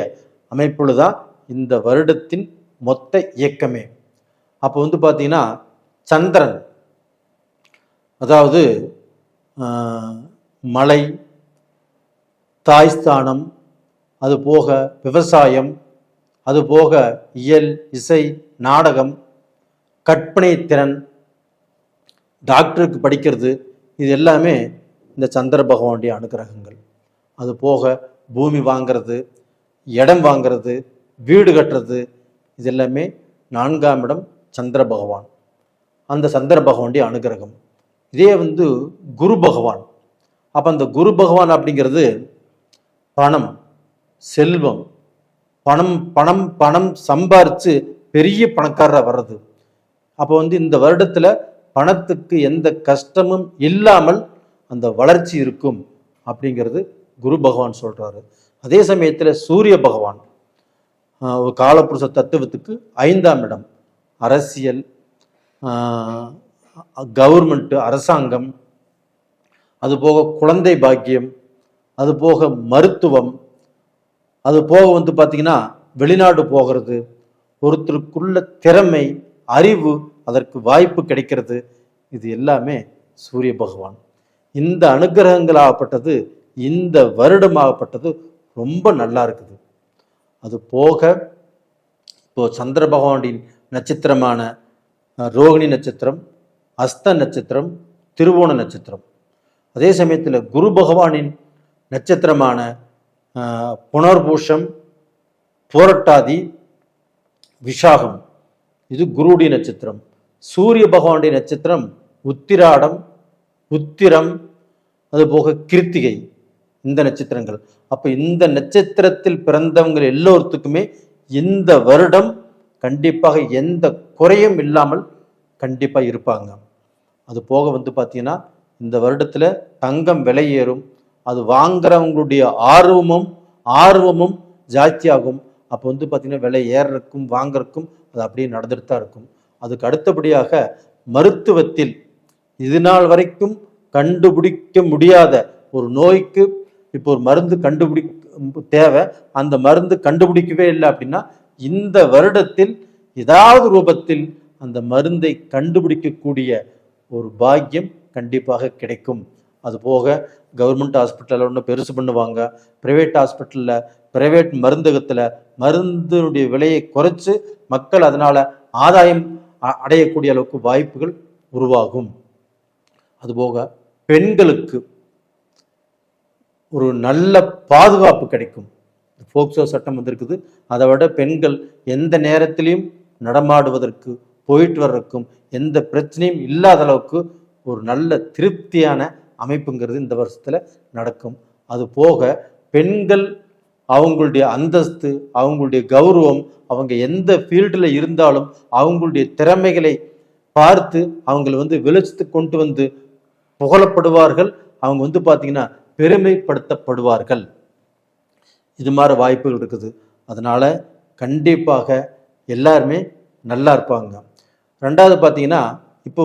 அமைப்புல தான் இந்த வருடத்தின் மொத்த இயக்கமே. அப்போ பார்த்தீங்கன்னா சந்திரன், அதாவது மலை, தாய்ஸ்தானம், அது போக விவசாயம், அது போக இயல், இசை, நாடகம், கற்பனை திறன், டாக்டருக்கு படிக்கிறது, இது எல்லாமே இந்த சந்திர பகவானுடைய அனுகிரகங்கள். அது போக பூமி வாங்கிறது, இடம் வாங்கிறது, வீடு கட்டுறது, இது எல்லாமே 4ஆம் இடம் சந்திர பகவான். அந்த சந்திர பகவானுடைய அனுகிரகம். இதே குரு பகவான். அப்போ அந்த குரு பகவான் அப்படிங்கிறது பணம், செல்வம், பணம் பணம் பணம் சம்பாரித்து பெரிய பணக்காரராக வர்றது. அப்போ இந்த வருடத்தில் பணத்துக்கு எந்த கஷ்டமும் இல்லாமல் அந்த வளர்ச்சி இருக்கும் அப்படிங்கிறது குரு பகவான் சொல்கிறாரு. அதே சமயத்தில் சூரிய பகவான் ஒரு காலப்புருஷ தத்துவத்துக்கு 5ஆம் இடம், அரசியல், கவர்மெண்ட்டு, அரசாங்கம், அதுபோக குழந்தை பாக்கியம், அது போக மருத்துவம், அது போக பார்த்தீங்கன்னா வெளிநாடு போகிறது, ஒருத்தருக்குள்ள திறமை, அறிவு, அதற்கு வாய்ப்பு கிடைக்கிறது, இது எல்லாமே சூரிய பகவான். இந்த அனுகிரகங்களாகப்பட்டது இந்த வருடமாகப்பட்டது ரொம்ப நல்லா இருக்குது. அது போக இப்போ சந்திர பகவானின் நட்சத்திரமான ரோகிணி நட்சத்திரம், அஸ்த நட்சத்திரம், திருவோண நட்சத்திரம், அதே சமயத்தில் குரு பகவானின் நட்சத்திரமான புனர்பூஷம், புரட்டாதி, விஷாகம், இது குருவுடைய நட்சத்திரம். சூரிய பகவானுடைய நட்சத்திரம் உத்திராடம், உத்திரம், அது போக கிருத்திகை, இந்த நட்சத்திரங்கள். அப்போ இந்த நட்சத்திரத்தில் பிறந்தவங்க எல்லோருத்துக்குமே இந்த வருடம் கண்டிப்பாக எந்த குறையும் இல்லாமல் கண்டிப்பாக இருப்பாங்க. அது போக பார்த்தீங்கன்னா இந்த வருடத்தில் தங்கம் விலை ஏறும், அது வாங்குறவங்களுடைய ஆர்வமும் ஜாஸ்தியாகும். அப்போ பார்த்தீங்கன்னா விலை ஏறக்கும் வாங்கறக்கும் அது அப்படியே நடந்துட்டு தான் இருக்கும். அதுக்கு அடுத்தபடியாக மருத்துவத்தில் இது நாள் வரைக்கும் கண்டுபிடிக்க முடியாத ஒரு நோய்க்கு இப்போ ஒரு மருந்து தேவை, அந்த மருந்து கண்டுபிடிக்கவே இல்லை அப்படின்னா இந்த வருடத்தில் ஏதாவது ரூபத்தில் அந்த மருந்தை கண்டுபிடிக்கக்கூடிய ஒரு பாக்கியம் கண்டிப்பாக கிடைக்கும். அது போக கவர்மெண்ட் ஹாஸ்பிட்டலில் ஒன்று பெருசு பண்ணுவாங்க, ப்ரைவேட் ஹாஸ்பிட்டலில், ப்ரைவேட் மருந்தகத்தில் மருந்தினுடைய விலையை குறைச்சி மக்கள் அதனால் ஆதாயம் அடையக்கூடிய அளவுக்கு வாய்ப்புகள் உருவாகும். அதுபோக பெண்களுக்கு ஒரு நல்ல பாதுகாப்பு கிடைக்கும். போக்சோ சட்டம் வந்திருக்குது. அதை விட பெண்கள் எந்த நேரத்திலையும் நடமாடுவதற்கு போயிட்டு வர்றதுக்கும் எந்த பிரச்சனையும் இல்லாத அளவுக்கு ஒரு நல்ல திருப்தியான அமைப்புங்கிறது இந்த வருஷத்துல நடக்கும். அது போக பெண்கள் அவங்களுடைய அந்தஸ்து, அவங்களுடைய கௌரவம், அவங்க எந்த ஃபீல்டில் இருந்தாலும் அவங்களுடைய திறமைகளை பார்த்து அவங்களை வெளிச்சத்துக்கு கொண்டு வந்து புகழப்படுவார்கள். அவங்க பார்த்தீங்கன்னா பெருமைப்படுத்தப்படுவார்கள். இது மாதிரி வாய்ப்புகள் இருக்குது. அதனால கண்டிப்பாக எல்லாருமே நல்லா இருப்பாங்க. ரெண்டாவது பார்த்தீங்கன்னா இப்போ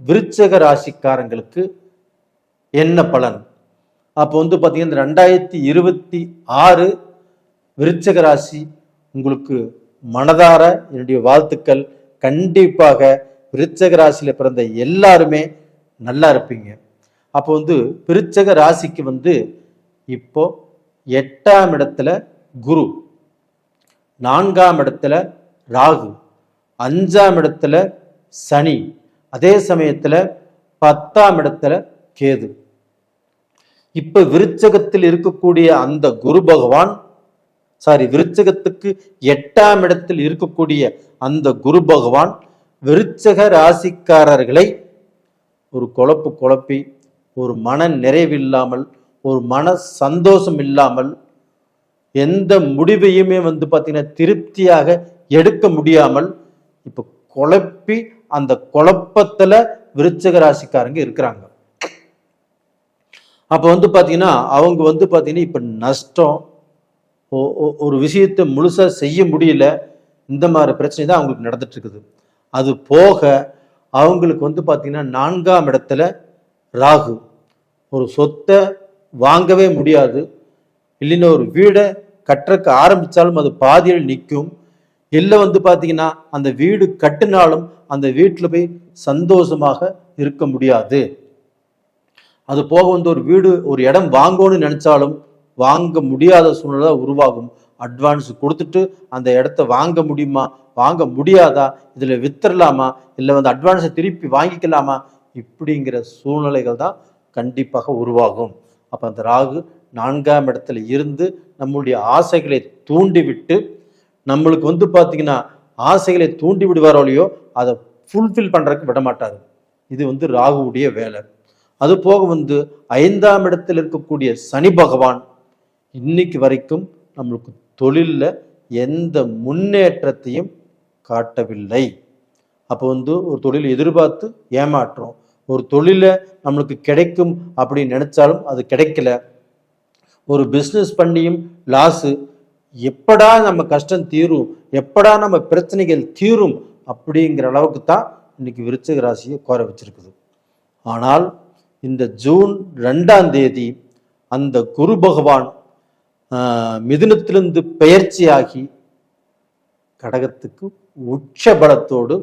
விருச்சக ராசிக்காரங்களுக்கு என்ன பலன்? அப்போ பார்த்தீங்கன்னா 2026 விருச்சக ராசி உங்களுக்கு மனதார என்னுடைய வாழ்த்துக்கள். கண்டிப்பாக விருச்சக ராசியில பிறந்த எல்லாருமே நல்லா இருப்பீங்க. அப்போ விருச்சக ராசிக்கு இப்போ 8ஆம் இடத்துல குரு, 4ஆம் இடத்துல ராகு, 5ஆம் இடத்துல சனி, அதே சமயத்துல 10ஆம் இடத்துல கேது. இப்ப விருச்சகத்தில் இருக்கக்கூடிய அந்த குரு பகவான் விருச்சகத்துக்கு 8ஆம் இடத்தில் இருக்கக்கூடிய அந்த குரு பகவான் விருச்சக ராசிக்காரர்களை ஒரு குழப்பி ஒரு மன நிறைவில்லாமல், ஒரு மன சந்தோஷம் இல்லாமல், எந்த முடிவையுமே பார்த்தீங்கன்னா திருப்தியாக எடுக்க முடியாமல் இப்ப குழப்பி அந்த குழப்பத்துல விருச்சக ராசிக்காரங்க இருக்கிறாங்க. அப்ப பாத்தீங்கன்னா அவங்க பாத்தீங்கன்னா இப்ப நஷ்டம், ஒரு விஷயத்தை முழுசா செய்ய முடியல, இந்த மாதிரி பிரச்சனை தான் அவங்களுக்கு நடந்துட்டு இருக்குது. அது போக அவங்களுக்கு பாத்தீங்கன்னா 4ஆம் இடத்துல ராகு, ஒரு சொத்தை வாங்கவே முடியாது, இல்லைன்னா ஒரு வீடை கட்டுறக்கு ஆரம்பிச்சாலும் அது பாதியில் நிற்கும், இல்லை பாத்தீங்கன்னா அந்த வீடு கட்டினாலும் அந்த வீட்டில் போய் சந்தோஷமாக இருக்க முடியாது. அது போக ஒரு வீடு, ஒரு இடம் வாங்கணும்னு நினைச்சாலும் வாங்க முடியாத சூழ்நிலை உருவாகும். அட்வான்ஸ் கொடுத்துட்டு அந்த இடத்த வாங்க முடியுமா, வாங்க முடியாதா, இதுல வித்துடலாமா, இல்லை அட்வான்ஸை திருப்பி வாங்கிக்கலாமா, இப்படிங்கிற சூழ்நிலைகள் தான் கண்டிப்பாக உருவாகும். அப்ப அந்த ராகு 4ஆம் இடத்துல இருந்து நம்மளுடைய ஆசைகளை தூண்டிவிட்டு, நம்மளுக்கு பார்த்தீங்கன்னா ஆசைகளை தூண்டி விடுவாரோ இல்லையோ அதை ஃபுல்ஃபில் பண்றதுக்கு விட மாட்டாரு. இது ராகுவுடைய வேலை. அது போக 5ஆம் இடத்தில் இருக்கக்கூடிய சனி பகவான் இன்னைக்கு வரைக்கும் நம்மளுக்கு தொழிலில் எந்த முன்னேற்றத்தையும் காட்டவில்லை. அப்போ ஒரு தொழில் எதிர்பார்த்து ஏமாற்றோம், ஒரு தொழிலை நம்மளுக்கு கிடைக்கும் அப்படின்னு நினைச்சாலும் அது கிடைக்கல, ஒரு பிஸ்னஸ் பண்ணியும் லாஸு, எப்படா நம்ம கஷ்டம் தீரும், எப்படா நம்ம பிரச்சனைகள் தீரும் அப்படிங்கிற அளவுக்கு தான் இன்னைக்கு விருச்சிக ராசியை கோர வச்சிருக்குது. ஆனால் இந்த ஜூன் 2ஆம் தேதி அந்த குரு பகவான் மிதுனத்திலிருந்து பெயர்ச்சியாகி கடகத்துக்கு உச்ச பலத்தோடு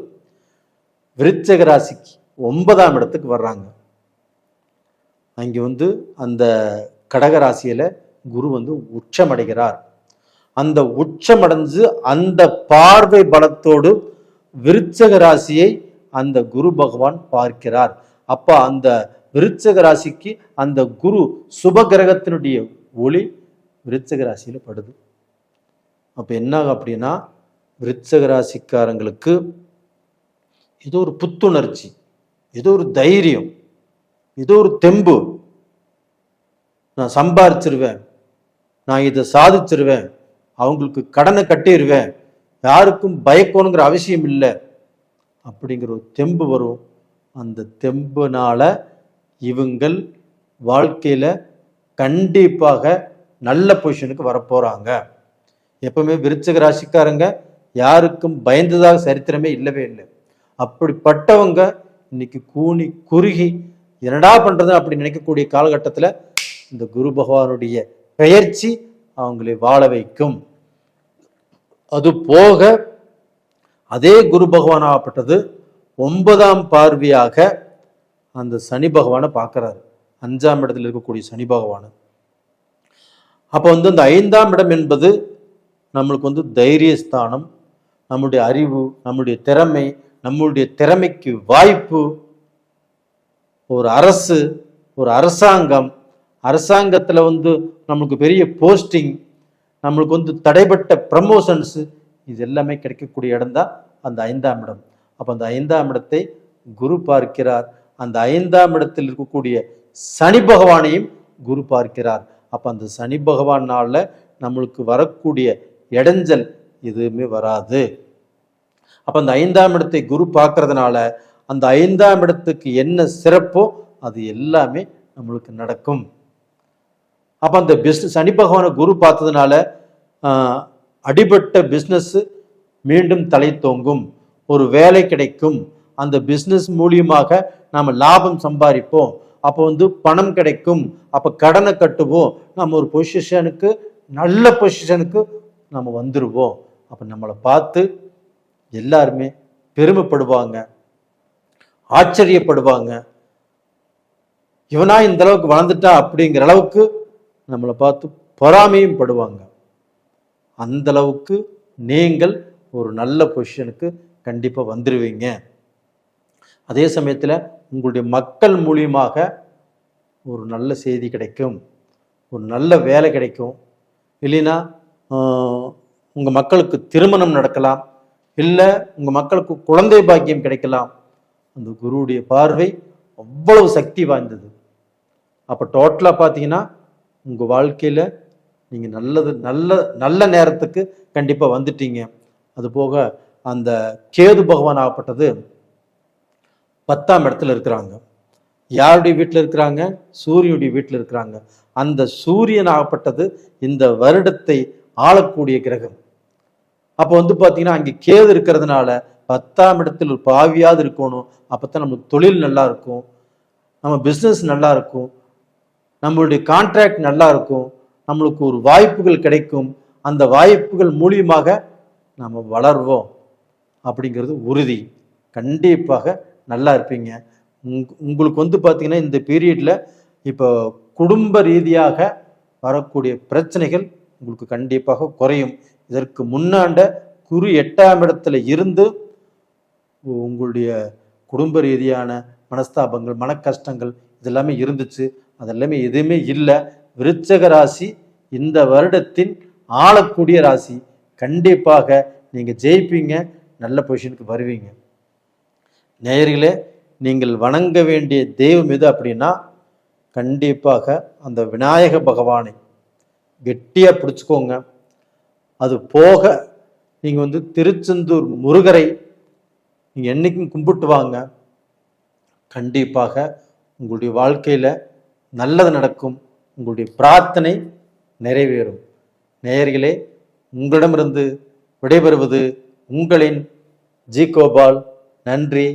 விருச்சிக ராசிக்கு 9ஆம் இடத்துக்கு வர்றாங்க. அங்கே அந்த கடக ராசியில குரு உச்சமடைகிறார். அந்த உச்சமடைஞ்சு அந்த பார்வை பலத்தோடு விருச்சிக ராசியை அந்த குரு பகவான் பார்க்கிறார். அப்ப அந்த விருச்சிக ராசிக்கு அந்த குரு சுப கிரகத்தினுடைய ஒளி விருச்சிக ராசியில படுது. அப்ப என்ன அப்படின்னா விருச்சிக ராசிக்காரங்களுக்கு ஏதோ ஒரு புத்துணர்ச்சி, ஏதோ ஒரு தைரியம், ஏதோ ஒரு தெம்பு, நான் சம்பாரிச்சிருவேன், நான் இதை சாதிச்சிருவேன், அவங்களுக்கு கடனை கட்டிடுவேன், யாருக்கும் பயக்கணுங்கிற அவசியம் இல்லை அப்படிங்கிற ஒரு தெம்பு வரும். அந்த தெம்புனால இவங்கள் வாழ்க்கையில கண்டிப்பாக நல்ல பொசிஷனுக்கு வரப்போறாங்க. எப்பவுமே விருச்சிக ராசிக்காரங்க யாருக்கும் பயந்ததாக சரித்திரமே இல்லவே இல்லை. அப்படிப்பட்டவங்க இன்னைக்கு கூனி குறுகி என்னடா பண்றது அப்படி நினைக்கக்கூடிய காலகட்டத்தில் இந்த குரு பகவானுடைய பெயர்ச்சி அவங்களை வாழ வைக்கும். அது போக அதே குரு பகவான் ஆகப்பட்டது 9ஆம் பார்வையாக அந்த சனி பகவானை பார்க்கிறாரு, 5ஆம் இடத்துல இருக்கக்கூடிய சனி பகவான். அப்போ அந்த 5ஆம் இடம் என்பது நம்மளுக்கு தைரியஸ்தானம், நம்முடைய அறிவு, நம்முடைய திறமை, நம்மளுடைய திறமைக்கு வாய்ப்பு, ஒரு அரசு, ஒரு அரசாங்கம், அரசாங்கத்தில் நம்மளுக்கு பெரிய போஸ்டிங், நம்மளுக்கு வந்து தடைப்பட்ட ப்ரமோஷன்ஸு இது எல்லாமே கிடைக்கக்கூடிய இடம் தான் அந்த 5ஆம் இடம். அப்போ அந்த 5ஆம் இடத்தை குரு பார்க்கிறார். அந்த 5ஆம் இடத்தில் இருக்கக்கூடிய சனி பகவானையும் குரு பார்க்கிறார். அப்போ அந்த சனி பகவானால நம்மளுக்கு வரக்கூடிய இடைஞ்சல் எதுவுமே வராது. அப்போ அந்த 5ஆம் இடத்தை குரு பார்க்கறதுனால அந்த 5ஆம் இடத்துக்கு என்ன சிறப்போ அது எல்லாமே நம்மளுக்கு நடக்கும். அப்போ அந்த பிஸ்னஸ் சனி பகவானை குரு பார்த்ததுனால அடிபட்ட பிஸ்னஸ் மீண்டும் தலை தோங்கும், ஒரு வேலை கிடைக்கும், அந்த பிஸ்னஸ் மூலியமாக நாம் லாபம் சம்பாதிப்போம், அப்போ வந்து பணம் கிடைக்கும், அப்போ கடனை கட்டுவோம், நம்ம ஒரு பொசிஷனுக்கு நல்ல பொசிஷனுக்கு நம்ம வந்துடுவோம். அப்போ நம்மளை பார்த்து எல்லாருமே பெருமைப்படுவாங்க, ஆச்சரியப்படுவாங்க. இவனா இந்த அளவுக்கு வளர்ந்துட்டா அப்படிங்கிற அளவுக்கு நம்மளை பார்த்து பொறாமையும் படுவாங்க. அந்த அளவுக்கு நீங்கள் ஒரு நல்ல பொசிஷனுக்கு கண்டிப்பாக வந்துடுவீங்க. அதே சமயத்தில் உங்களுடைய மக்கள் மூலியமாக ஒரு நல்ல செய்தி கிடைக்கும், ஒரு நல்ல வேலை கிடைக்கும், இல்லைன்னா உங்கள் மக்களுக்கு திருமணம் நடக்கலாம், இல்லை உங்கள் மக்களுக்கு குழந்தை பாக்கியம் கிடைக்கலாம். அந்த குருவுடைய பார்வை அவ்வளவு சக்தி வாய்ந்தது. அப்போ டோட்டலாக பார்த்தீங்கன்னா உங்கள் வாழ்க்கையில் நீங்கள் நல்ல நேரத்துக்கு கண்டிப்பாக வந்துட்டீங்க. அதுபோக அந்த கேது பகவான் ஆகப்பட்டது 10ஆம் இடத்துல இருக்கிறாங்க. யாருடைய வீட்டில் இருக்கிறாங்க? சூரியனுடைய வீட்டில் இருக்கிறாங்க. அந்த சூரியன் ஆகப்பட்டது இந்த வருடத்தை ஆளக்கூடிய கிரகம். அப்போ வந்து பார்த்தீங்கன்னா அங்கே கேது இருக்கிறதுனால 10ஆம் இடத்தில் ஒரு பாவியாவது இருக்கணும். அப்போ தான் நம்மளுக்கு தொழில் நல்லா இருக்கும், நம்ம பிஸ்னஸ் நல்லா இருக்கும், நம்மளுடைய கான்ட்ராக்ட் நல்லா இருக்கும், நம்மளுக்கு ஒரு வாய்ப்புகள் கிடைக்கும், அந்த வாய்ப்புகள் மூலியமாக நம்ம வளர்வோம் அப்படிங்கிறது உறுதி. கண்டிப்பாக நல்லா இருப்பீங்க. உங்களுக்கு வந்து பார்த்தீங்கன்னா இந்த பீரியடில் இப்போ குடும்ப ரீதியாக வரக்கூடிய பிரச்சனைகள் உங்களுக்கு கண்டிப்பாக குறையும். இதற்கு முன்னாண்ட குரு 8ஆம் இடத்துல இருந்து உங்களுடைய குடும்ப ரீதியான மனஸ்தாபங்கள், மன கஷ்டங்கள் இதெல்லாமே இருந்துச்சு. அதெல்லாமே எதுவுமே இல்லை. விருச்சக ராசி இந்த வருடத்தின் ஆளக்கூடிய ராசி. கண்டிப்பாக நீங்கள் ஜெயிப்பீங்க, நல்ல பொசிஷனுக்கு வருவீங்க. நேயர்களே, நீங்கள் வணங்க வேண்டிய தெய்வம் எது அப்படின்னா கண்டிப்பாக அந்த விநாயக பகவானை கெட்டியாக பிடிச்சிக்கோங்க. அது போக நீங்கள் வந்து திருச்செந்தூர் முருகரை நீங்கள் என்றைக்கும் கும்பிட்டு வாங்க. கண்டிப்பாக உங்களுடைய வாழ்க்கையில் நல்லது நடக்கும், உங்களுடைய பிரார்த்தனை நிறைவேறும். நேயர்களே, உங்களிடமிருந்து விடைபெறுவது உங்களின் ஜி கோபால். நன்றி,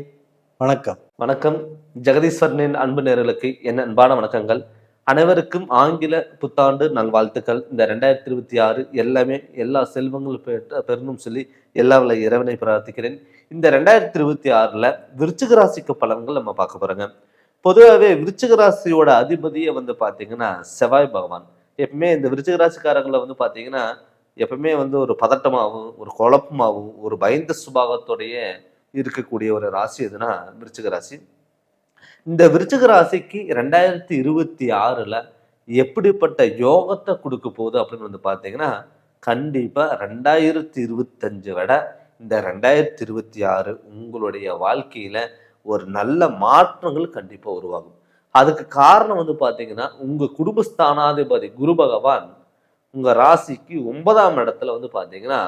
வணக்கம். வணக்கம். ஜெகதீஸ்வரனின் அன்பு நேயர்களுக்கு என் அன்பான வணக்கங்கள். அனைவருக்கும் ஆங்கில புத்தாண்டு நாங்கள் வாழ்த்துக்கள். இந்த 2026 எல்லாமே எல்லா செல்வங்களும் பெறணும் சொல்லி எல்லா இறைவனை பிரார்த்திக்கிறேன். இந்த 2026ல் விருச்சிக ராசிக்கு பலன்கள் நம்ம பார்க்க போறோங்க. பொதுவாகவே விருச்சிக ராசியோட அதிபதியை வந்து பார்த்தீங்கன்னா செவ்வாய் பகவான். எப்பவுமே இந்த விருச்சிக ராசிக்காரங்களை வந்து பார்த்தீங்கன்னா எப்பவுமே வந்து ஒரு பதட்டமாகவும் ஒரு குழப்பமாகவும் ஒரு பயந்த சுபாவத்தோடைய இருக்கக்கூடிய ஒரு ராசி எதுனா விருச்சிக ராசி. இந்த விருச்சிக ராசிக்கு 2026ல் எப்படிப்பட்ட யோகத்தை கொடுக்க போகுது அப்படின்னு வந்து பார்த்தீங்கன்னா கண்டிப்பாக 2025 விட இந்த 2026 உங்களுடைய வாழ்க்கையில் ஒரு நல்ல மாற்றங்கள் கண்டிப்பாக உருவாகும். அதுக்கு காரணம் வந்து பார்த்தீங்கன்னா உங்கள் குடும்பஸ்தானாதிபதி குரு பகவான் உங்கள் ராசிக்கு 9ஆம் இடத்துல வந்து பார்த்தீங்கன்னா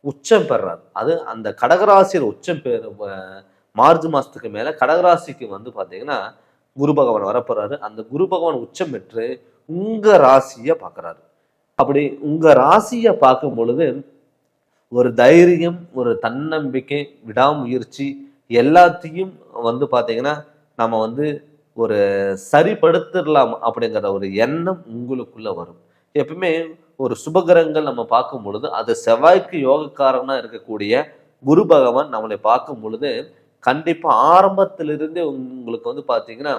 உச்சம் பெறார். அது அந்த கடகராசியில் உச்சம் மார்ச் மாதத்துக்கு மேலே கடகராசிக்கு வந்து பார்த்தீங்கன்னா குரு பகவான் வரப்போறாரு. அந்த குரு பகவான் உச்சம் பெற்று உங்கள் ராசியை பார்க்குறாரு. அப்படி உங்கள் ராசியை பார்க்கும் பொழுது ஒரு தைரியம், ஒரு தன்னம்பிக்கை, விடாமுயற்சி எல்லாத்தையும் வந்து பார்த்தீங்கன்னா நம்ம வந்து ஒரு சரிப்படுத்திடலாம் அப்படிங்கிற ஒரு எண்ணம் உங்களுக்குள்ள வரும். எப்பவுமே ஒரு சுபகிரகங்கள் நம்ம பார்க்கும் பொழுது அது செவ்வாய்க்கு யோகக்காரனா இருக்கக்கூடிய குரு பகவான் நம்மளை பார்க்கும் பொழுது கண்டிப்பாக ஆரம்பத்திலிருந்தே உங்களுக்கு வந்து பார்த்தீங்கன்னா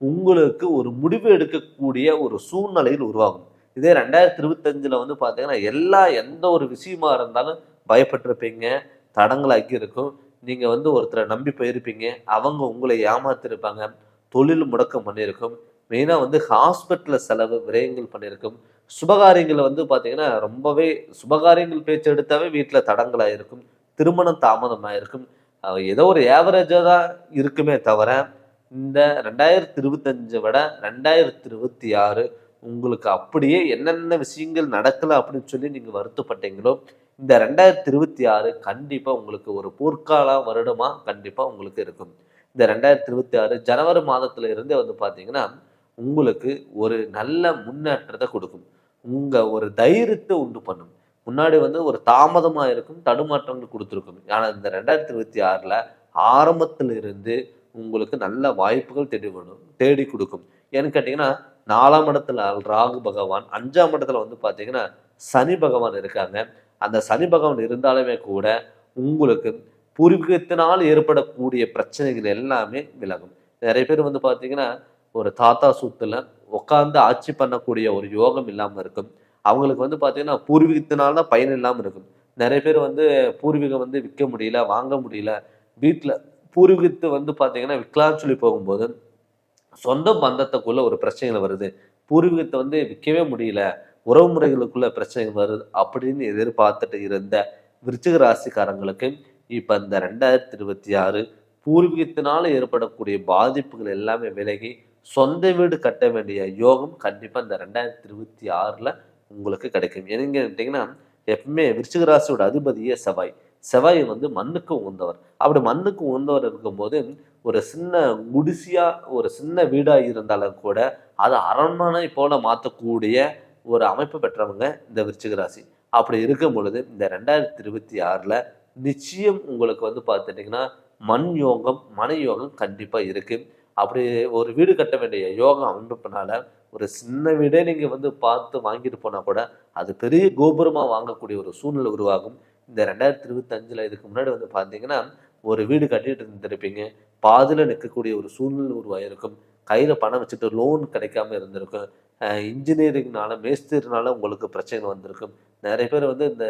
உங்களுக்கு ஒரு முடிவு எடுக்கக்கூடிய ஒரு சூழ்நிலையில் உருவாகும். இதே 2025 வந்து பார்த்தீங்கன்னா எந்த ஒரு விஷயமா இருந்தாலும் பயப்பட்டிருப்பீங்க, தடங்களாக்கி இருக்கும். நீங்கள் வந்து ஒருத்தரை நம்பி போயிருப்பீங்க, அவங்க உங்களை ஏமாத்திருப்பாங்க, தொழில் முடக்கம் பண்ணியிருக்கும், மெயினாக வந்து ஹாஸ்பிட்டலில் செலவு விரயங்கள் பண்ணியிருக்கும், சுபகாரியங்கள் வந்து பார்த்தீங்கன்னா ரொம்பவே சுபகாரியங்கள் பேச்சு எடுத்தாவே வீட்டில் தடங்களாக இருக்கும், திருமணம் தாமதமாக இருக்கும். ஏதோ ஒரு ஏவரேஜாக தான் இருக்குமே தவிர இந்த 2025 விட 2026 உங்களுக்கு அப்படியே என்னென்ன விஷயங்கள் நடக்கல அப்படின்னு சொல்லி நீங்க வருத்தப்பட்டீங்களோ, இந்த 2026 கண்டிப்பா உங்களுக்கு ஒரு போர்க்கால வருடமா கண்டிப்பா உங்களுக்கு இருக்கும். இந்த 2026 ஜனவரி மாதத்துல இருந்தே வந்து பாத்தீங்கன்னா உங்களுக்கு ஒரு நல்ல முன்னேற்றத்தை கொடுக்கும். உங்க ஒரு தைரியத்தை உண்டு பண்ணும். முன்னாடி வந்து ஒரு தாமதமா இருக்கும், தடுமாற்றங்கள் கொடுத்துருக்கும். ஆனா இந்த 2026ல ஆரம்பத்துல இருந்து உங்களுக்கு நல்ல வாய்ப்புகள் தேடி கொடுக்கும். ஏன்னு கேட்டீங்கன்னா 4ஆம் இடத்துல ராகு பகவான், 5ஆம் இடத்துல வந்து பாத்தீங்கன்னா சனி பகவான் இருக்காங்க. அந்த சனி பகவான் இருந்தாலுமே கூட உங்களுக்கு பூர்வீகத்தினால் ஏற்படக்கூடிய பிரச்சனைகள் எல்லாமே விலகும். நிறைய பேர் வந்து பாத்தீங்கன்னா ஒரு தாத்தா சொத்துல உட்கார்ந்து ஆட்சி பண்ணக்கூடிய ஒரு யோகம் இல்லாம இருக்கும். அவங்களுக்கு வந்து பாத்தீங்கன்னா பூர்வீகத்தினால தான் பயன் இல்லாம இருக்கும். நிறைய பேர் வந்து பூர்வீகம் வந்து விற்க முடியல, வாங்க முடியல, வீட்டுல பூர்வீகத்தை வந்து பாத்தீங்கன்னா விற்கலாம்னு சொல்லி போகும்போது சொந்த பந்தத்துக்குள்ள ஒரு பிரச்சனைகள் வருது, பூர்வீகத்தை வந்து விற்கவே முடியல, உறவு முறைகளுக்குள்ள பிரச்சனைகள் வருது அப்படின்னு எதிர்பார்த்துட்டு இருந்த விருச்சிக ராசிக்காரங்களுக்கு இப்ப இந்த 2026 பூர்வீகத்தினால ஏற்படக்கூடிய பாதிப்புகள் எல்லாமே விலகி சொந்த வீடு கட்ட வேண்டிய யோகம் கண்டிப்பா இந்த 2026ல உங்களுக்கு கிடைக்கும். என்னங்க கேட்டீங்கன்னா எப்பவுமே விருச்சிக ராசியோட அதிபதியே செவ்வாய். செவ்வாய் வந்து மண்ணுக்கு உகந்தவர். அப்படி மண்ணுக்கு உகந்தவர் இருக்கும்போது ஒரு சின்ன குடிசையா ஒரு சின்ன வீடா இருந்தாலும் கூட அதை அரண்மனை போல மாற்றக்கூடிய ஒரு அமைப்பு பெற்றவங்க இந்த விருச்சிக ராசி. அப்படி இருக்கும் பொழுது இந்த 2026ல நிச்சயம் உங்களுக்கு வந்து பார்த்துட்டிங்கன்னா மண் யோகம், மனை யோகம் கண்டிப்பா இருக்கு. அப்படி ஒரு வீடு கட்ட வேண்டிய யோகம் அமைப்புனால ஒரு சின்ன வீடே நீங்க வந்து பார்த்து வாங்கிட்டு போனா கூட அது பெரிய கோபுரமா வாங்கக்கூடிய ஒரு சூழ்நிலை உருவாகும். இந்த 2025ல இதுக்கு முன்னாடி வந்து பார்த்தீங்கன்னா ஒரு வீடு கட்டிட்டு இருந்திருப்பீங்க, பாதியில நிற்கக்கூடிய ஒரு சூழ்நிலை உருவாயிருக்கும். கையில பணம் வச்சுட்டு லோன் கிடைக்காம இருந்திருக்கும். இன்ஜினியரிங்னால மேஸ்திரினால உங்களுக்கு பிரச்சனை வந்திருக்கும். நிறைய பேர் வந்து இந்த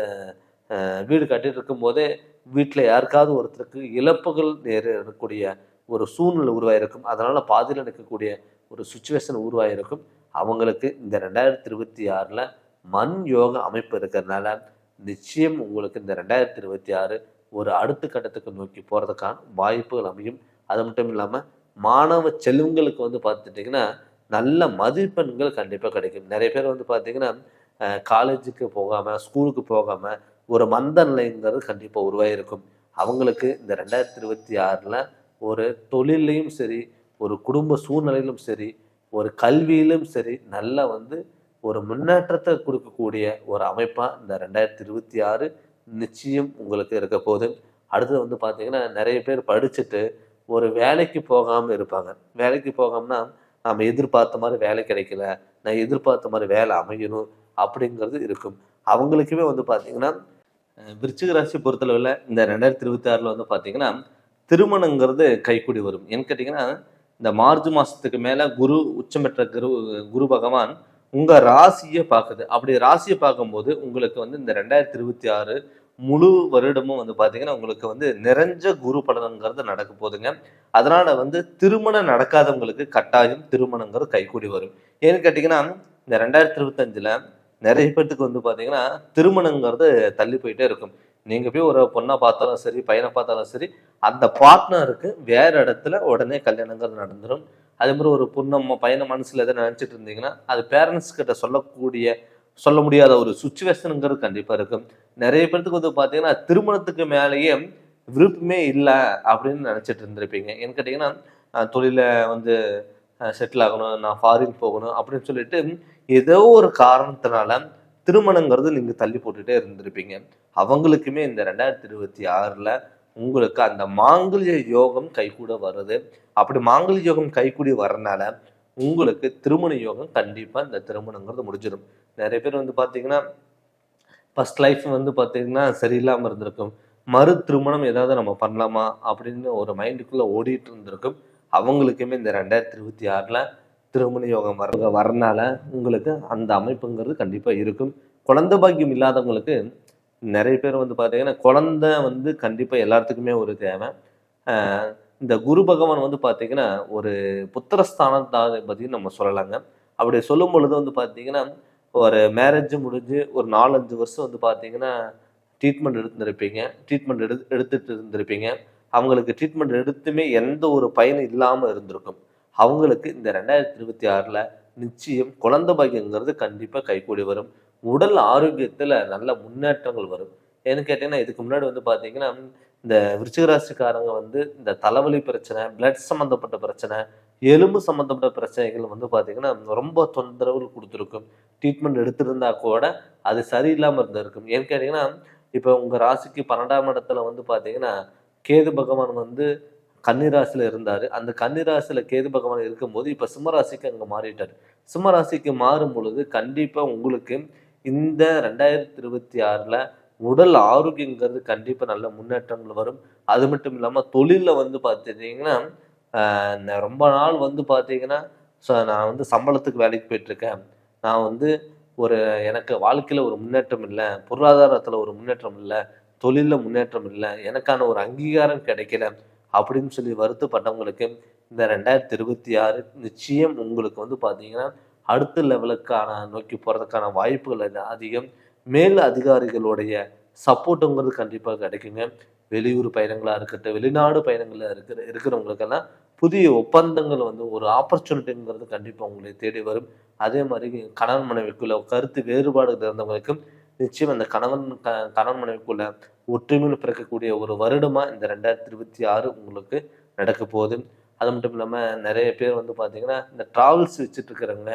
வீடு கட்டிட்டு இருக்கும் போதே வீட்டில் யாருக்காவது ஒருத்தருக்கு இழப்புகள் நேரக்கூடிய ஒரு சூழ்நிலை உருவாயிருக்கும். அதனால பாதியில் நிற்கக்கூடிய ஒரு சுச்சுவேஷன் உருவாயிருக்கும். அவங்களுக்கு இந்த 2026ல மண் யோக அமைப்பு இருக்கிறதுனால நிச்சயம் உங்களுக்கு இந்த 2026 ஒரு அடுத்த கட்டத்துக்கு நோக்கி போகிறதுக்கான வாய்ப்புகள் அமையும். அது மட்டும் இல்லாமல் மாணவ செல்வங்களுக்கு வந்து பார்த்துட்டிங்கன்னா நல்ல மதிப்பெண்கள் கண்டிப்பாக கிடைக்கும். நிறைய பேர் வந்து பார்த்தீங்கன்னா காலேஜுக்கு போகாமல், ஸ்கூலுக்கு போகாமல் ஒரு மந்த நிலைங்கிறது கண்டிப்பாக உருவாயிருக்கும். அவங்களுக்கு இந்த 2026ல ஒரு தொழிலையும் சரி, ஒரு குடும்ப சூழ்நிலையிலும் சரி, ஒரு கல்வியிலும் சரி நல்ல வந்து ஒரு முன்னேற்றத்தை கொடுக்கக்கூடிய ஒரு அமைப்பாக இந்த 2026 நிச்சயம் உங்களுக்கு இருக்க போகுது. அடுத்தது வந்து பார்த்தீங்கன்னா நிறைய பேர் படிச்சுட்டு ஒரு வேலைக்கு போகாமல் இருப்பாங்க. வேலைக்கு போகாமனா நம்ம எதிர்பார்த்த மாதிரி வேலை கிடைக்கல, நான் எதிர்பார்த்த மாதிரி வேலை அமையணும் அப்படிங்கிறது இருக்கும். அவங்களுக்குமே வந்து பார்த்தீங்கன்னா விருச்சிக ராசி பொறுத்தளவில் இந்த 2026ல வந்து பார்த்தீங்கன்னா திருமணங்கிறது கைக்கூடி வரும். ஏன்னு கேட்டிங்கன்னா இந்த மார்ச் மாதத்துக்கு மேலே குரு உச்சம் பெற்ற குரு பகவான் உங்கள் ராசியை பார்க்குது. அப்படி ராசியை பார்க்கும்போது உங்களுக்கு வந்து இந்த 2026 முழு வருடமும் வந்து பார்த்தீங்கன்னா உங்களுக்கு வந்து நிறைஞ்ச குரு பலன்கிறது நடக்க போகுதுங்க. அதனால வந்து திருமணம் நடக்காதவங்களுக்கு கட்டாயம் திருமணங்கிறது கைக்கூடி வரும். ஏன்னு கேட்டிங்கன்னா இந்த 2025ல நிறைய பேர்த்துக்கு வந்து பார்த்தீங்கன்னா திருமணங்கிறது தள்ளி போயிட்டே இருக்கும். நீங்கள் போய் ஒரு பொண்ணை பார்த்தாலும் சரி, பையனை பார்த்தாலும் சரி, அந்த பார்ட்னருக்கு வேற இடத்துல உடனே கல்யாணங்கிறது நடந்துடும். அதே மாதிரி ஒரு பொண்ணு பையனை மனசில் எதை நினச்சிட்டு இருந்தீங்கன்னா அது பேரண்ட்ஸ் கிட்ட சொல்ல முடியாத ஒரு சுச்சுவேஷனுங்கிறது கண்டிப்பாக இருக்கும். நிறைய பேர்த்துக்கு வந்து பார்த்தீங்கன்னா திருமணத்துக்கு மேலேயே விருப்பமே இல்லை அப்படின்னு நினச்சிட்டு இருந்திருப்பீங்க. ஏன்னு கேட்டிங்கன்னா தொழிலை வந்து செட்டில் ஆகணும், நான் ஃபாரின் போகணும் அப்படின்னு சொல்லிட்டு ஏதோ ஒரு காரணத்தினால திருமணங்கிறது நீங்கள் தள்ளி போட்டுகிட்டே இருந்திருப்பீங்க. அவங்களுக்குமே இந்த 2026ல உங்களுக்கு அந்த மாங்கல்ய யோகம் கைகூட வருது. அப்படி மாங்கல்ய யோகம் கைகூடி வரனால உங்களுக்கு திருமண யோகம் கண்டிப்பாக இந்த திருமணங்கிறது முடிஞ்சிடும். நிறைய பேர் வந்து பார்த்தீங்கன்னா ஃபர்ஸ்ட் லைஃப் வந்து பார்த்தீங்கன்னா சரியில்லாமல் இருந்திருக்கும். மறு திருமணம் ஏதாவது நம்ம பண்ணலாமா அப்படின்னு ஒரு மைண்டுக்குள்ளே ஓடிட்டு இருந்திருக்கும். அவங்களுக்குமே இந்த 2026ல திருமண யோகம் வரனால உங்களுக்கு அந்த அமைப்புங்கிறது கண்டிப்பாக இருக்கும். குழந்தை பாக்கியம் இல்லாதவங்களுக்கு நிறைய பேர் வந்து பார்த்தீங்கன்னா குழந்தை வந்து கண்டிப்பாக எல்லாத்துக்குமே ஒரு தேவை. இந்த குரு பகவான் வந்து பார்த்தீங்கன்னா ஒரு புத்திரஸ்தானத்தை பற்றி நம்ம சொல்லலாங்க. அப்படி சொல்லும் பொழுது வந்து பார்த்தீங்கன்னா ஒரு மேரேஜ் முடிஞ்சு ஒரு 4-5 வருஷம் வந்து பார்த்தீங்கன்னா ட்ரீட்மெண்ட் எடுத்துட்டு இருந்திருப்பீங்க. அவங்களுக்கு ட்ரீட்மெண்ட் எடுத்துமே எந்த ஒரு பயனும் இல்லாமல் இருந்திருக்கும். அவங்களுக்கு இந்த 2026ல நிச்சயம் குழந்தை பாக்கியங்கிறது கண்டிப்பாக கைகூடி வரும். உடல் ஆரோக்கியத்தில் நல்ல முன்னேற்றங்கள் வரும். ஏன்னு கேட்டீங்கன்னா இதுக்கு முன்னாடி வந்து பார்த்தீங்கன்னா இந்த விருச்சிக ராசிக்காரங்க வந்து இந்த தலைவலி பிரச்சனை, பிளட் சம்மந்தப்பட்ட பிரச்சனை, எலும்பு சம்மந்தப்பட்ட பிரச்சனைகள் வந்து பார்த்தீங்கன்னா ரொம்ப தொந்தரவுகள் கொடுத்துருக்கும். ட்ரீட்மெண்ட் எடுத்திருந்தா கூட அது சரியில்லாமல் இருந்திருக்கும். ஏன்னு கேட்டிங்கன்னா இப்போ உங்கள் ராசிக்கு 12ஆம் இடத்துல வந்து பார்த்தீங்கன்னா கேது பகவான் வந்து கன்னி ராசியில் இருந்தார். அந்த கன்னி ராசியில் கேது பகவான் இருக்கும்போது இப்போ சிம்ம ராசிக்கு அங்கே மாறிட்டார். சிம்ம ராசிக்கு மாறும் பொழுது கண்டிப்பாக உங்களுக்கு இந்த 2026ல உடல் ஆரோக்கியங்கிறது கண்டிப்பாக நல்ல முன்னேற்றங்கள் வரும். அது மட்டும் இல்லாமல் தொழிலில் வந்து பார்த்துட்டிங்கன்னா நான் ரொம்ப நாள் வந்து பார்த்தீங்கன்னா நான் வந்து சம்பளத்துக்கு வேலைக்கு போயிட்டுருக்கேன். நான் வந்து எனக்கு வாழ்க்கையில் ஒரு முன்னேற்றம் இல்லை, பொருளாதாரத்தில் ஒரு முன்னேற்றம் இல்லை, தொழிலில் முன்னேற்றம் இல்லை, எனக்கான ஒரு அங்கீகாரம் கிடைக்கல அப்படின்னு சொல்லி வருத்தப்பட்டவங்களுக்கு இந்த 2026 நிச்சயம் உங்களுக்கு வந்து பார்த்தீங்கன்னா அடுத்த லெவலுக்கான நோக்கி போகிறதுக்கான வாய்ப்புகள் அதிகம். மேல் அதிகாரிகளுடைய சப்போர்ட்டுங்கிறது கண்டிப்பாக கிடைக்குங்க. வெளியூர் பயணங்களாக இருக்கட்டும், வெளிநாடு பயணங்களாக இருக்கிறவங்களுக்கெல்லாம் புதிய ஒப்பந்தங்கள் வந்து ஒரு ஆப்பர்ச்சுனிட்டிங்கிறது கண்டிப்பாக உங்களை தேடி வரும். அதே மாதிரி கணவன் மனைவிக்குள்ள கருத்து வேறுபாடு இருந்தவங்களுக்கும் நிச்சயம் அந்த கணவன் மனைவிக்குள்ள ஒற்றுமையில் பிறக்கக்கூடிய ஒரு வருடமாக இந்த 2026 உங்களுக்கு நடக்க போகுது. அது மட்டும் இல்லாமல் நிறைய பேர் வந்து பார்த்தீங்கன்னா இந்த ட்ராவல்ஸ் வச்சுட்டு இருக்கிறவங்க,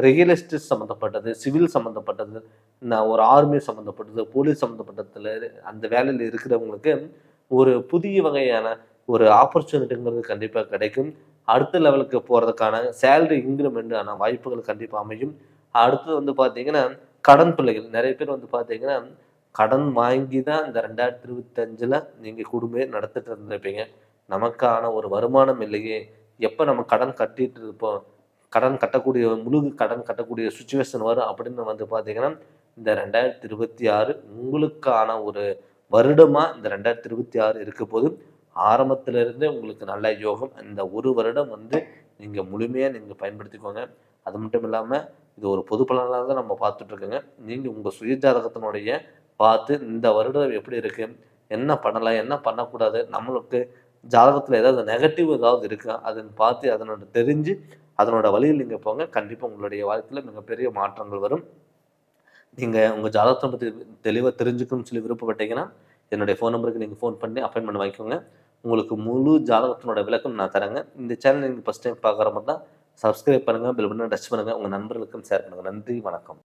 ரியல் எஸ்டேட் சம்மந்தப்பட்டது, சிவில் சம்மந்தப்பட்டது, நான் ஒரு ஆர்மி சம்மந்தப்பட்டது, போலீஸ் சம்மந்தப்பட்டதில் அந்த வேலையில் இருக்கிறவங்களுக்கு ஒரு புதிய வகையான ஒரு ஆப்பர்ச்சுனிட்டிங்கிறது கண்டிப்பாக கிடைக்கும். அடுத்த லெவலுக்கு போகிறதுக்கான சேலரி இன்க்ரிமெண்ட் ஆன வாய்ப்புகள் கண்டிப்பாக அமையும். அடுத்தது வந்து பார்த்தீங்கன்னா கடன் பிள்ளைகள் நிறைய பேர் வந்து பார்த்தீங்கன்னா கடன் வாங்கி தான் இந்த 2025ல் நீங்கள் குடும்பமே நடத்திட்டு இருந்திருப்பீங்க. நமக்கான ஒரு வருமானம் இல்லையே, எப்போ நம்ம கடன் கட்டிட்டு இருப்போம், கடன் கட்டக்கூடிய சுச்சுவேஷன் வரும் அப்படின்னு வந்து பார்த்தீங்கன்னா இந்த 2026 உங்களுக்கான ஒரு வருடமாக இந்த 2026 இருக்க போது ஆரம்பத்திலிருந்தே உங்களுக்கு நல்ல யோகம். இந்த ஒரு வருடம் வந்து நீங்கள் முழுமையாக நீங்கள் பயன்படுத்திக்கோங்க. அது மட்டும் இல்லாமல் இது ஒரு பொது பலனாக தான் நம்ம பார்த்துட்ருக்கோங்க. நீங்கள் உங்கள் சுய ஜாதகத்தினுடைய பார்த்து இந்த வருடம் எப்படி இருக்குது, என்ன பண்ணலாம், என்ன பண்ணக்கூடாது, நம்மளுக்கு ஜாதகத்தில் ஏதாவது நெகட்டிவ் ஏதாவது இருக்கா அதுன்னு பார்த்து அதனோட தெரிஞ்சு அதனோட வழியில் நீங்கள் போங்க. கண்டிப்பாக உங்களுடைய வாழ்க்கையில் மிகப்பெரிய மாற்றங்கள் வரும். நீங்கள் உங்கள் ஜாதகத்தை பற்றி தெளிவாக தெரிஞ்சுக்கணும்னு சொல்லி விருப்பப்பட்டீங்கன்னா என்னுடைய ஃபோன் நம்பருக்கு நீங்கள் ஃபோன் பண்ணி அப்பாயின்மெண்ட் வாங்கிக்கோங்க. உங்களுக்கு முழு ஜாதகத்தினோட விளக்கம் நான் தரேங்க. இந்த சேனல் நீங்கள் ஃபஸ்ட் டைம் பார்க்குற மாதிரி தான் சப்ஸ்கிரைப் பண்ணுங்கள், பெல் பட்டனை டச் பண்ணுங்கள், உங்கள் நண்பர்களுக்கும் ஷேர் பண்ணுங்கள். நன்றி, வணக்கம்.